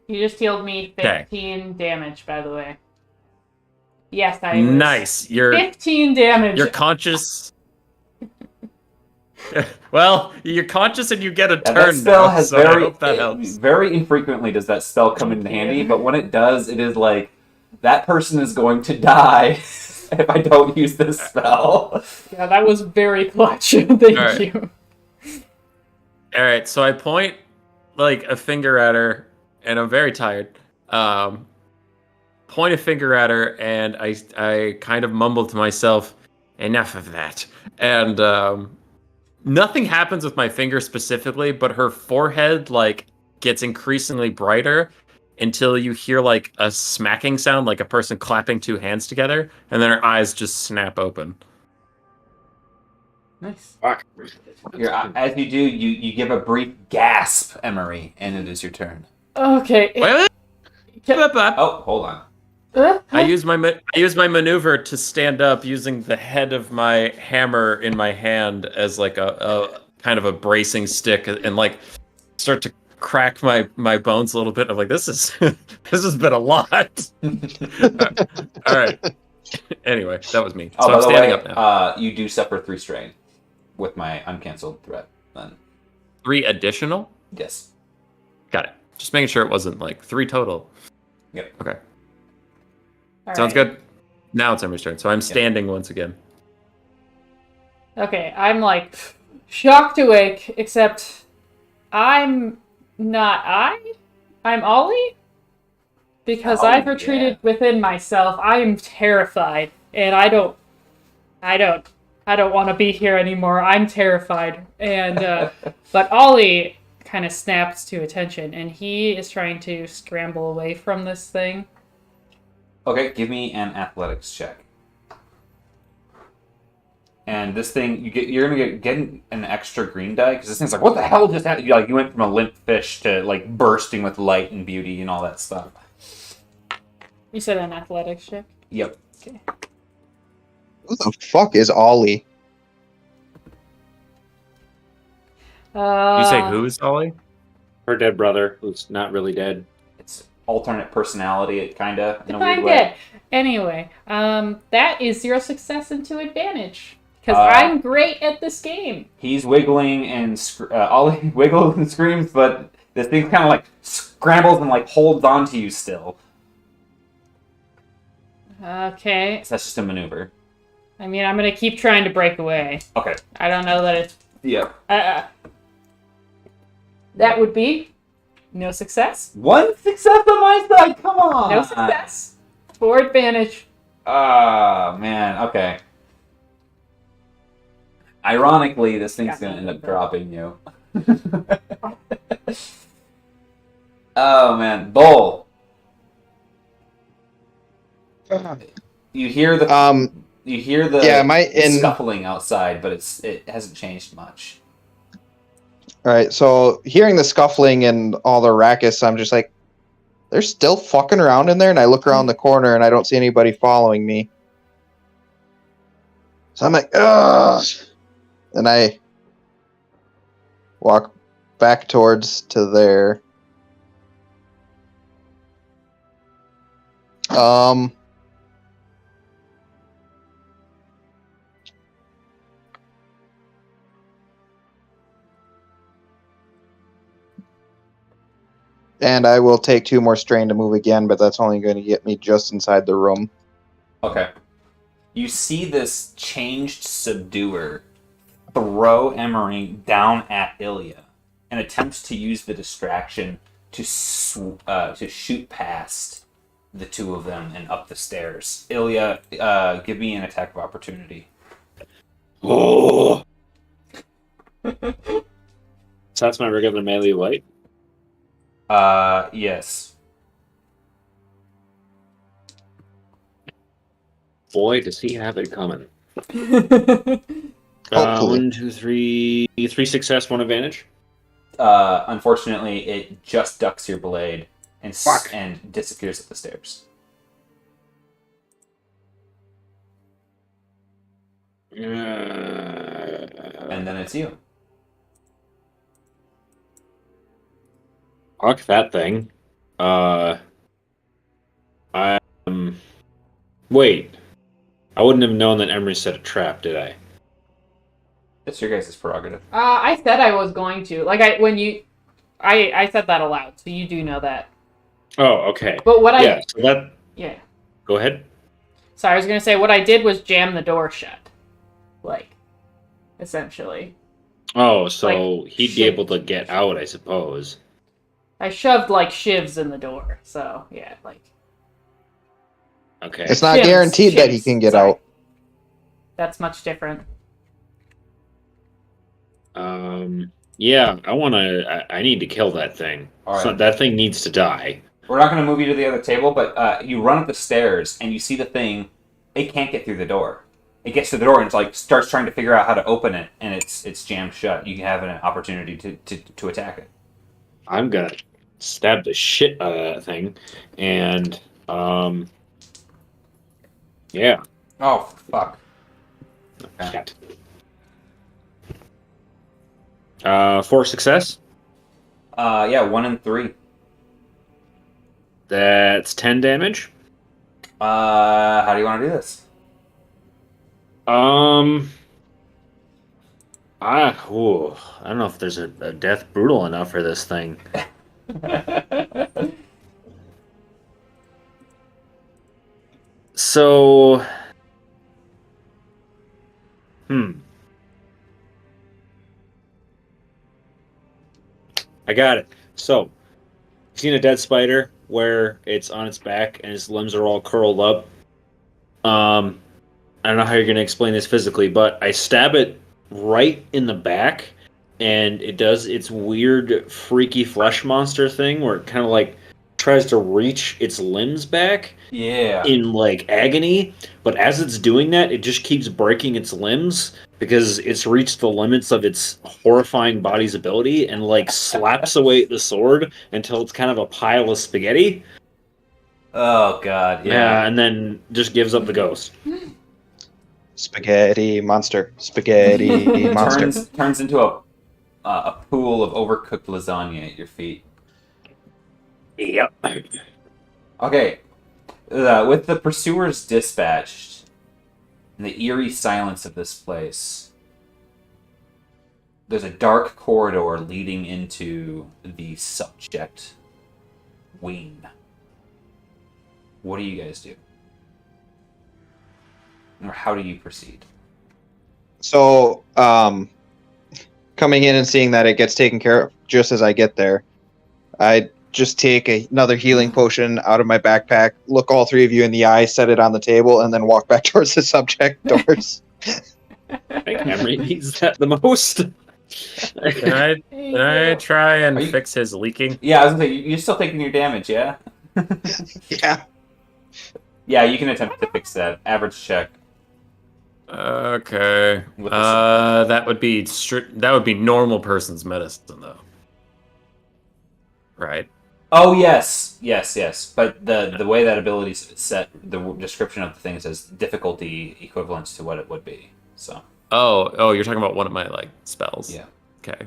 You just healed me Okay. 15 damage, by the way. Yes, I was. Nice. You're 15 damage. conscious. Well, you're conscious and you get a Yeah, turn that spell now, has so I hope that helps. very infrequently does that spell come in handy, but when it does, it is like that person is going to die if I don't use this spell. Yeah, that was very clutch. Thank Alright. you. All right, so I point like a finger at her, and I'm very tired. Point a finger at her, and I kind of mumble to myself, "Enough of that." And nothing happens with my finger specifically, but her forehead like gets increasingly brighter until you hear like a smacking sound, like a person clapping two hands together, and then her eyes just snap open. Nice. Fuck. As you do, you give a brief gasp, Emery, and it is your turn. Okay. Wait. Oh, hold on. I use my maneuver to stand up using the head of my hammer in my hand as like a kind of a bracing stick, and like start to crack my bones a little bit. I'm like, this has been a lot. All right. Anyway, that was me. Oh, So by I'm the standing way, up now. you do suffer 3 strain with my uncanceled threat. Then 3 additional? yes. Got it. Just making sure it wasn't like 3 total. Yep. Okay. All Sounds right. good. Now it's Emery's turn. So I'm standing once again. Okay, I'm like shocked awake, except I'm not I'm Ollie? Because Oh, I've retreated within myself. I am terrified, and I don't want to be here anymore. I'm terrified. And but Ollie kind of snaps to attention, and he is trying to scramble away from this thing. Okay, give me an athletics check. And this thing, you're gonna get an extra green die because this thing's like, what the hell just happened? You went from a limp fish to like bursting with light and beauty and all that stuff. You said an athletics check? Yep. Okay. Who the fuck is Ollie? You say who's Ollie? Her dead brother, who's not really dead. It's alternate personality, kinda in a Define weird way. dead. Anyway, that is 0 success and 2 advantage. Because Uh, I'm great at this game. He's wiggling and Ollie wiggles and screams, but this thing kind of like scrambles and like holds onto you still. Okay. So that's just a maneuver. I mean, I'm gonna keep trying to break away. Okay. I don't know that it's... Yep. That would be no success. 1 success on my side. Come on. No success. 4 advantage. Ah, man. Okay. Ironically, this thing's Yeah. gonna end up dropping you. Oh man, Bull. You hear the Yeah, scuffling outside, but it hasn't changed much. All right, so hearing the scuffling and all the ruckus, I'm just like, they're still fucking around in there, and I look around the corner and I don't see anybody following me. So I'm like, ugh, and I walk back to there. And I will take 2 more strain to move again, but that's only going to get me just inside the room. Okay. You see this changed subduer throw Emery down at Ilya and attempts to use the distraction to shoot past the two of them and up the stairs. Ilya, give me an attack of opportunity. Oh! So that's my regular melee light? Yes. Boy, does he have it coming. Hopefully. 1, 2, 3. 3 success, 1 advantage. Unfortunately, it just ducks your blade and and disappears up the stairs. And then it's you. Fuck that thing. Wait. I wouldn't have known that Emery set a trap, did I? It's your guys' prerogative. I said I was going to. Like, I said that aloud, so you do know that. Oh, okay. But what Yeah, so that... Yeah. Go ahead. Sorry, I was going to say, what I did was jam the door shut. Like, essentially. Oh, so Like, he'd be able to get out, I suppose. I shoved, like, shivs in the door, so, yeah, like... Okay. It's not Shivs, guaranteed that he shivs, can get sorry. out. That's much different. Yeah, I need to kill that thing. All right. So that thing needs to die. We're not going to move you to the other table, but you run up the stairs and you see the thing. It can't get through the door. It gets to the door and it's like starts trying to figure out how to open it, and it's jammed shut. You have an opportunity to attack it. I'm gonna stab the shit out of that thing, and yeah. Oh fuck. Shit. 4 success. Yeah, 1 and 3. That's 10 damage. How do you want to do this? I don't know if there's a death brutal enough for this thing. So, I got it. So, you've seen a dead spider where it's on its back and its limbs are all curled up. I don't know how you're going to explain this physically, but I stab it right in the back, and it does its weird, freaky flesh monster thing where it kind of like tries to reach its limbs back in like agony. But as it's doing that, it just keeps breaking its limbs because it's reached the limits of its horrifying body's ability, and like slaps away at the sword until it's kind of a pile of spaghetti. Oh god, Yeah, and then just gives up the ghost. Spaghetti monster. Spaghetti monster. Turns into a pool of overcooked lasagna at your feet. Yep. Okay, with the pursuers dispatched, in the eerie silence of this place, there's a dark corridor leading into the subject wing. What do you guys do? Or how do you proceed? So, coming in and seeing that it gets taken care of just as I get there, I just take another healing potion out of my backpack, look all 3 of you in the eye, set it on the table, and then walk back towards the subject doors. I think Emery needs that the most. Can I try and Are you- fix his leaking? Yeah, I was gonna say you're still taking your damage, yeah. Yeah. Yeah, you can attempt to fix that. Average check. Okay. With the That would be normal person's medicine though. Right. Oh yes. But the way that ability is set, the description of the thing says difficulty equivalents to what it would be. So Oh, you're talking about one of my like spells. yeah. Okay.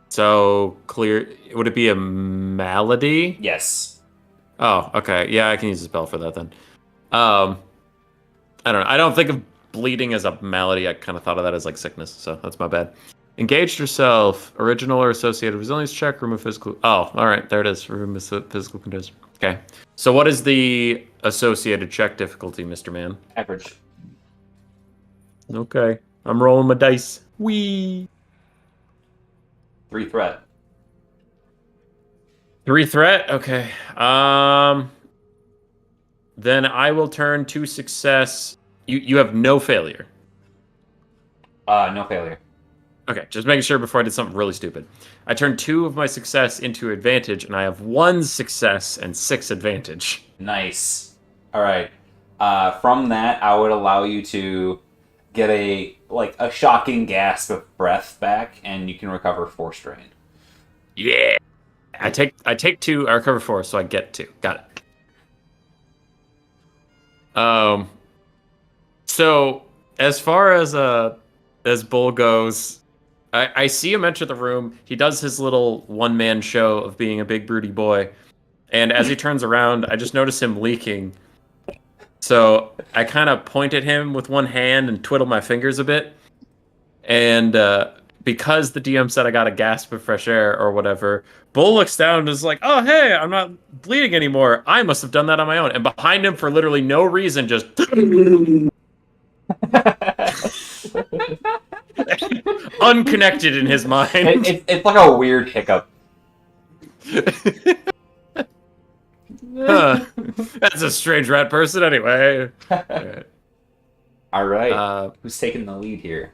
So clear. Would it be a malady? Yes. Oh, okay. Yeah, I can use a spell for that then. I don't know. I don't think of bleeding as a malady. I kind of thought of that as like sickness, so that's my bad. Engaged yourself. Original or associated resilience check. Remove physical. Oh, all right. There it is. Remove physical condition. Okay. So what is the associated check difficulty, Mr. Man? Average. Okay. I'm rolling my dice. Wee. 3 threat. 3 threat. Okay. Then I will turn 2 success. You have no failure. No failure. Okay, just making sure before I did something really stupid. I turned 2 of my success into advantage, and I have 1 success and 6 advantage. Nice. All right. From that, I would allow you to get a shocking gasp of breath back, and you can recover 4 strain. Yeah. I take 2. I recover 4, so I get 2. Got it. So as far as Bull goes, I see him enter the room. He does his little one-man show of being a big broody boy. And as he turns around, I just notice him leaking. So I kind of point at him with one hand and twiddle my fingers a bit. And because the DM said I got a gasp of fresh air or whatever, Bull looks down and is like, oh, hey, I'm not bleeding anymore. I must have done that on my own. And behind him, for literally no reason, just... unconnected in his mind. It's like a weird hiccup. That's a strange rat person anyway. All right. Who's taking the lead here?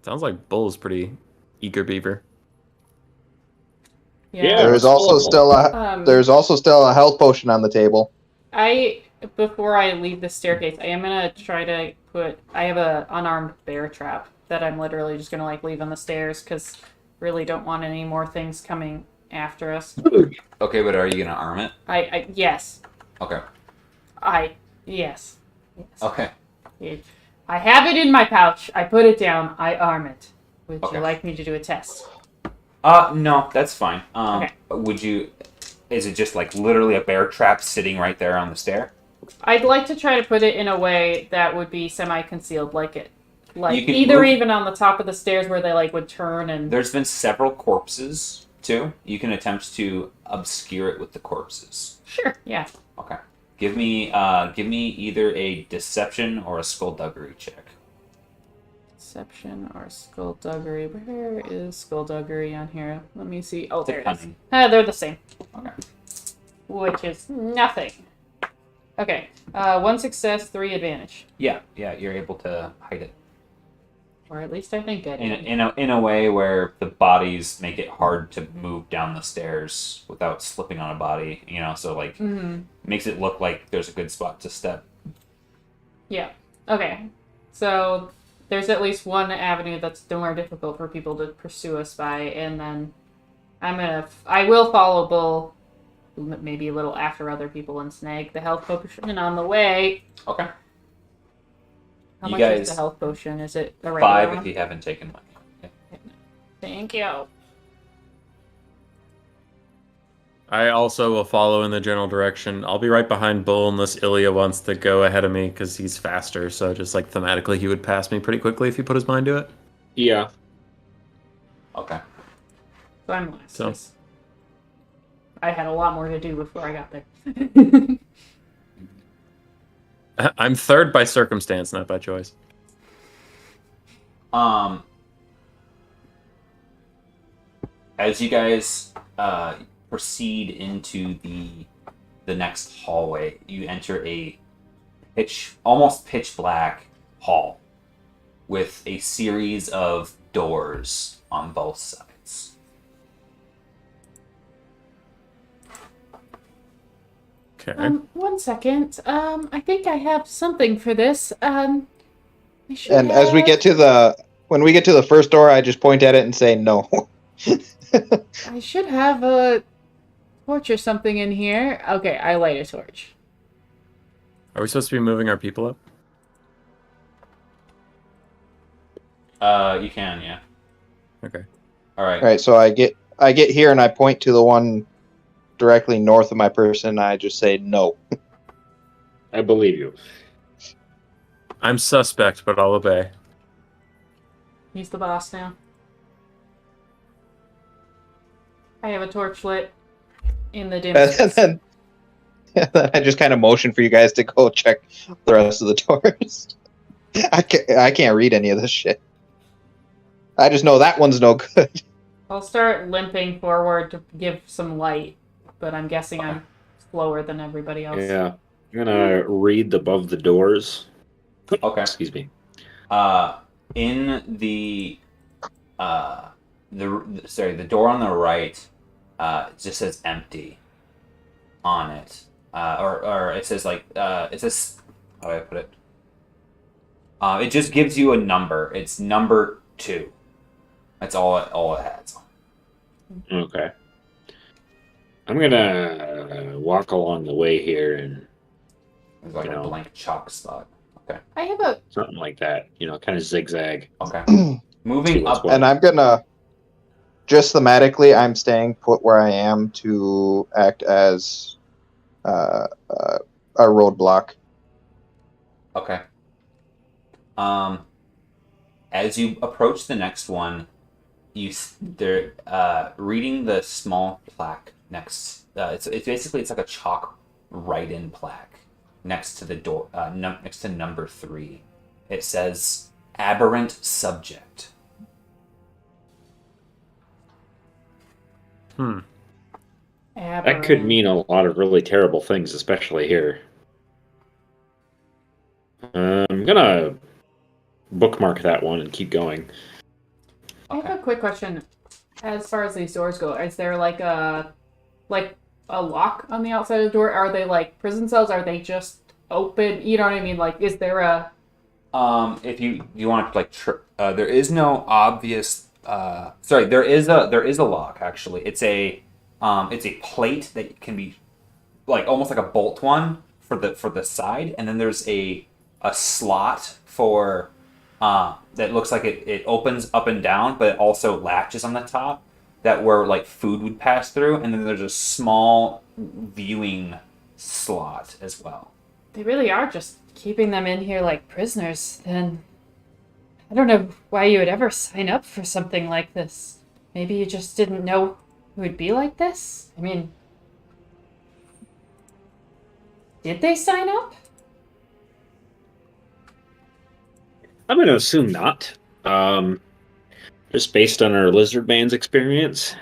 Sounds like Bull's pretty eager beaver. Yeah. There's also still a health potion on the table. Before I leave the staircase, I am gonna try to I have a unarmed bear trap that I'm literally just gonna like leave on the stairs because really don't want any more things coming after us. Okay, but are you gonna arm it? Yes. Okay. Yes. Okay. I have it in my pouch. I put it down. I arm it. Would Okay. you like me to do a test? No, that's fine. Okay. Would you? Is it just like literally a bear trap sitting right there on the stair? I'd like to try to put it in a way that would be semi-concealed, You can either move- even on the top of the stairs where they like would turn and. There's been several corpses too. You can attempt to obscure it with the corpses. Sure. Yeah. Okay. Give me either a deception or a skullduggery check. Deception or skullduggery. Where is skullduggery on here? Let me see. Oh, It's a there it is. cunning. They're the same. Okay. Which is nothing. Okay. 1 success, 3 advantage. Yeah, you're able to hide it Or at least I think I did. in a way where the bodies make it hard to move down the stairs without slipping on a body. So like Mm-hmm. makes it look like there's a good spot to step. Yeah. Okay. So there's at least one avenue that's more difficult for people to pursue us by, and then I will follow Bull, maybe a little after other people, and snag the health potion on the way. Okay. How You much is guys- the health potion? Is it the regular 5 one? if you haven't taken one. Okay. Thank you. I also will follow in the general direction. I'll be right behind Bull unless Ilya wants to go ahead of me because he's faster. So just like thematically, he would pass me pretty quickly if he put his mind to it. Yeah. Okay. So I'm last. So- 'cause I had a lot more to do before I got there. I'm third by circumstance, not by choice. As you guys proceed into the next hallway, you enter a almost pitch black hall with a series of doors on both sides. Okay. 1 second. I think I have something for this. I should And as we have- get to when we get to the first door, I just point at it and say no. I should have a torch or something in here. Okay, I light a torch. Are we supposed to be moving our people up? You can, yeah. Okay. All right. All right, so I get here and I point to the one directly north of my person. And I just say no. I believe you. I'm suspect, but I'll obey. He's the boss now. I have a torch lit in the dim And space. then I just kind of motion for you guys to go check the rest of the doors. I can't read any of this shit. I just know that one's no good. I'll start limping forward to give some light, but I'm guessing I'm slower than everybody else. Yeah. I'm gonna read above the doors. Okay. Excuse me. In the door on the right, it just says empty on it. Or it says it says, how do I put it? It just gives you a number. It's number 2. That's all it has. Okay. I'm gonna walk along the way here and It's like a blank chalk spot. Okay. I have a something like that. Kind of zigzag. Okay. Moving up. And I'm gonna just thematically, I'm staying put where I am to act as a roadblock. Okay. As you approach the next one, they're reading the small plaque next. It's basically like a chalk write-in plaque next to the door, next to number 3. It says aberrant subject. That could mean a lot of really terrible things, especially here. I'm gonna bookmark that one and keep going. I have a quick question. As far as these doors go, is there like a lock on the outside of the door? Are they like prison cells? Are they just open? You know what I mean? Like, is there a... If you want to there is no obvious. Sorry, there is a lock actually. It's a plate that can be like almost like a bolt one for the side, and then there's a slot for that looks like it opens up and down, but it also latches on the top that where like food would pass through, and then there's a small viewing slot as well. They really are just keeping them in here like prisoners, then I don't know why you would ever sign up for something like this. Maybe you just didn't know it would be like this? I mean, did they sign up? I'm going to assume not. Just based on our Lizard Man's experience.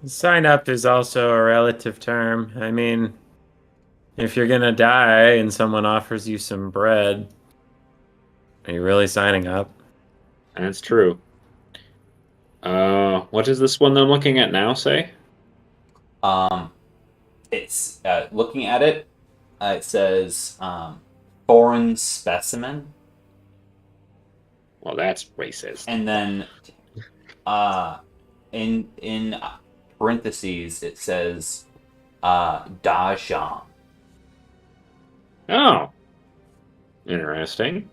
Sign up is also a relative term. I mean, if you're gonna die and someone offers you some bread, are you really signing up? That's true. What does this one that I'm looking at now say? It's looking at it. It says foreign specimen, Well, that's racist. and then in parentheses it says Dajan. Oh, interesting.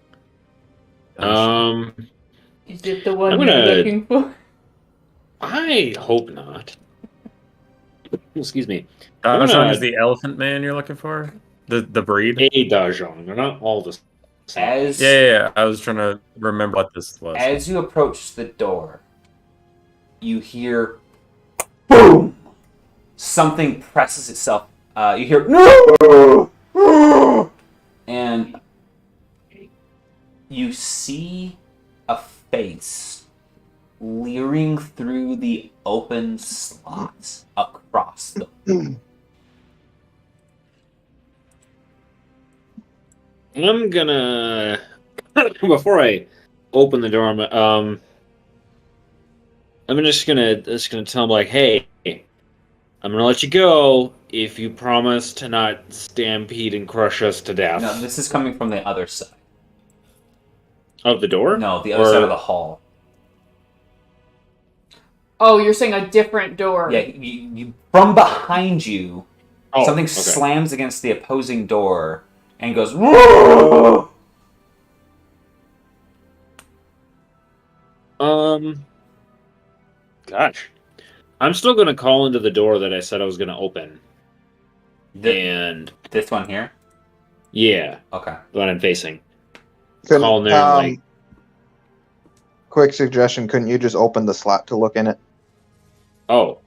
Is it the one I'm you're gonna- looking for? I hope not. Excuse me. I'm Dajon gonna- is the elephant man you're looking for? The breed? A Dajon. They're not all the same. As Yeah. I was trying to remember what this was. As you approach the door, you hear boom. Something presses itself. You hear no, and you see a face leering through the open slots across the. I'm gonna before I open the door, I'm just gonna tell him like, hey, I'm gonna let you go if you promise to not stampede and crush us to death. No, this is coming from the other side. Of the door? No, the other side of the hall. Oh, you're saying a different door. Yeah, you from behind you, something okay. slams against the opposing door and goes. Whoa! Gosh, I'm still gonna call into the door that I said I was gonna open. And this one here. Yeah. Okay. The one I'm facing. Couldn't- Call in there and like. Quick suggestion: couldn't you just open the slot to look in it? Oh.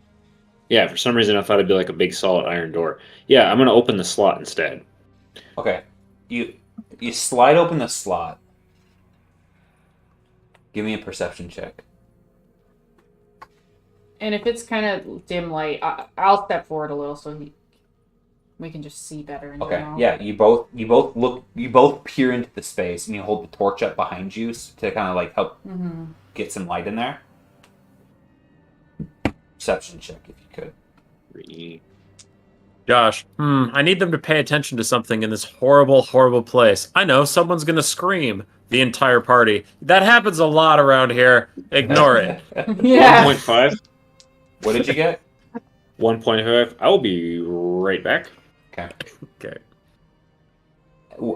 Yeah, for some reason I thought it'd be like a big solid iron door. Yeah, I'm gonna open the slot instead. Okay. You slide open the slot. Give me a perception check. And if it's kind of dim light, I'll step forward a little so we can just see better. In Okay. general. Yeah. You both peer into the space, and you hold the torch up behind you to kind of like help get some light in there. Perception check if you could. 3. Josh, I need them to pay attention to something in this horrible, horrible place. I know, someone's gonna scream. The entire party. That happens a lot around here. Ignore it. Yeah. 1.5. What did you get? 1.5. I will be right back. Okay. Okay.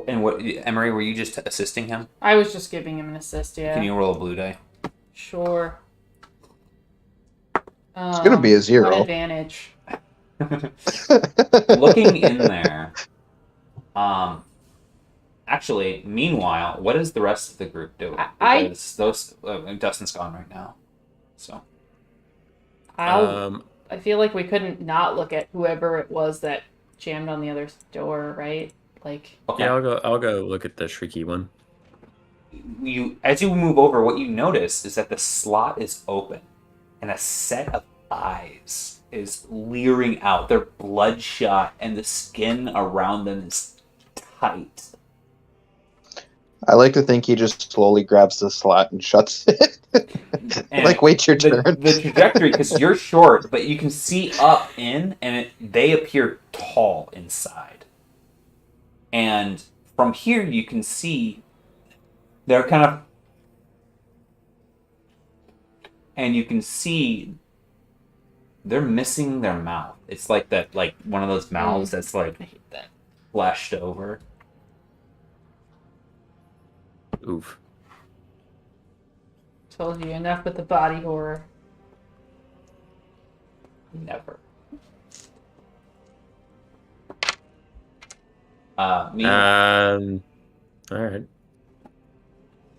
And what, Emery? Were you just assisting him? I was just giving him an assist. Yeah. Can you roll a blue die? Sure. It's gonna be a 0. What advantage? Looking in there, actually, meanwhile, what is the rest of the group doing? Because Dustin's gone right now, so. I feel like we couldn't not look at whoever it was that jammed on the other door, right? Like. Okay. Yeah, I'll go look at the shrieky one. As you move over, what you notice is that the slot is open, and a set of eyes is leering out. They're bloodshot, and the skin around them is tight. I like to think he just slowly grabs the slot and shuts it. And like, wait your turn. The trajectory, because you're short, but you can see up in, and they appear tall inside. And from here, you can see they're kind of, and you can see they're missing their mouth. It's like that, like one of those mouths that's like fleshed over. Oof. Told you, enough with the body horror. Never. All right.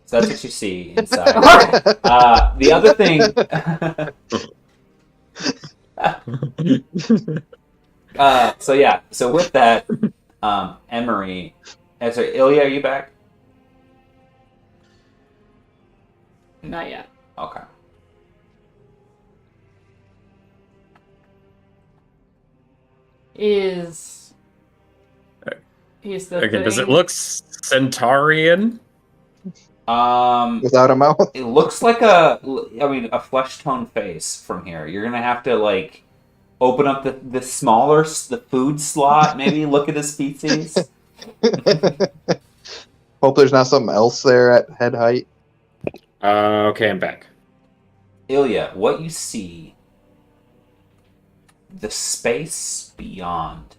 So that's what you see inside. The other thing. So yeah. So with that, Emery. Sorry, Ilya, are you back? Not yet. Okay. He's the Okay, thing. does it look Centaurian? Without a mouth? It looks like a flesh tone face from here. You're gonna have to like open up the smaller the food slot. Maybe look at his feces. Hope there's not something else there at head height. Okay, I'm back. Ilya, what you see, the space beyond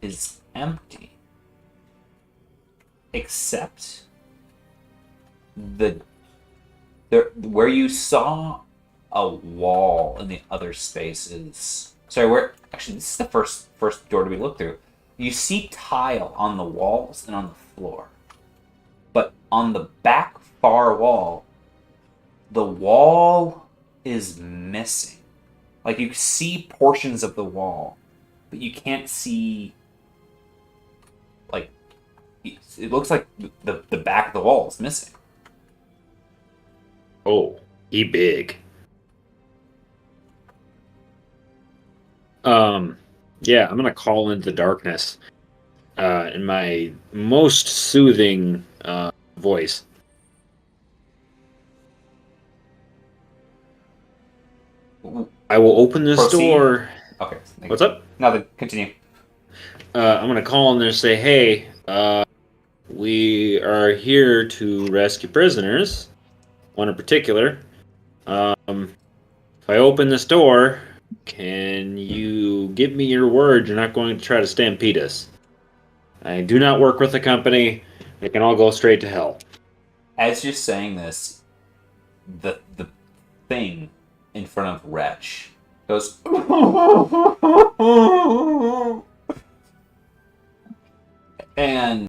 is empty. Except where you saw a wall in the other spaces. Sorry, actually this is the first door to be looked through. You see tile on the walls and on the floor. But on the back far wall, the wall is missing. Like you see portions of the wall, but you can't see. Like it looks like the back of the wall is missing. Oh, he big. Yeah, I'm gonna call into the darkness in my most soothing voice. I will open this Proceed. door. Okay. What's up? Nothing. Continue. I'm gonna call in there and say, "Hey, we are here to rescue prisoners. One in particular. If I open this door, can you give me your word you're not going to try to stampede us? I do not work with the company. They can all go straight to hell." As you're saying this, the thing in front of Wretch goes and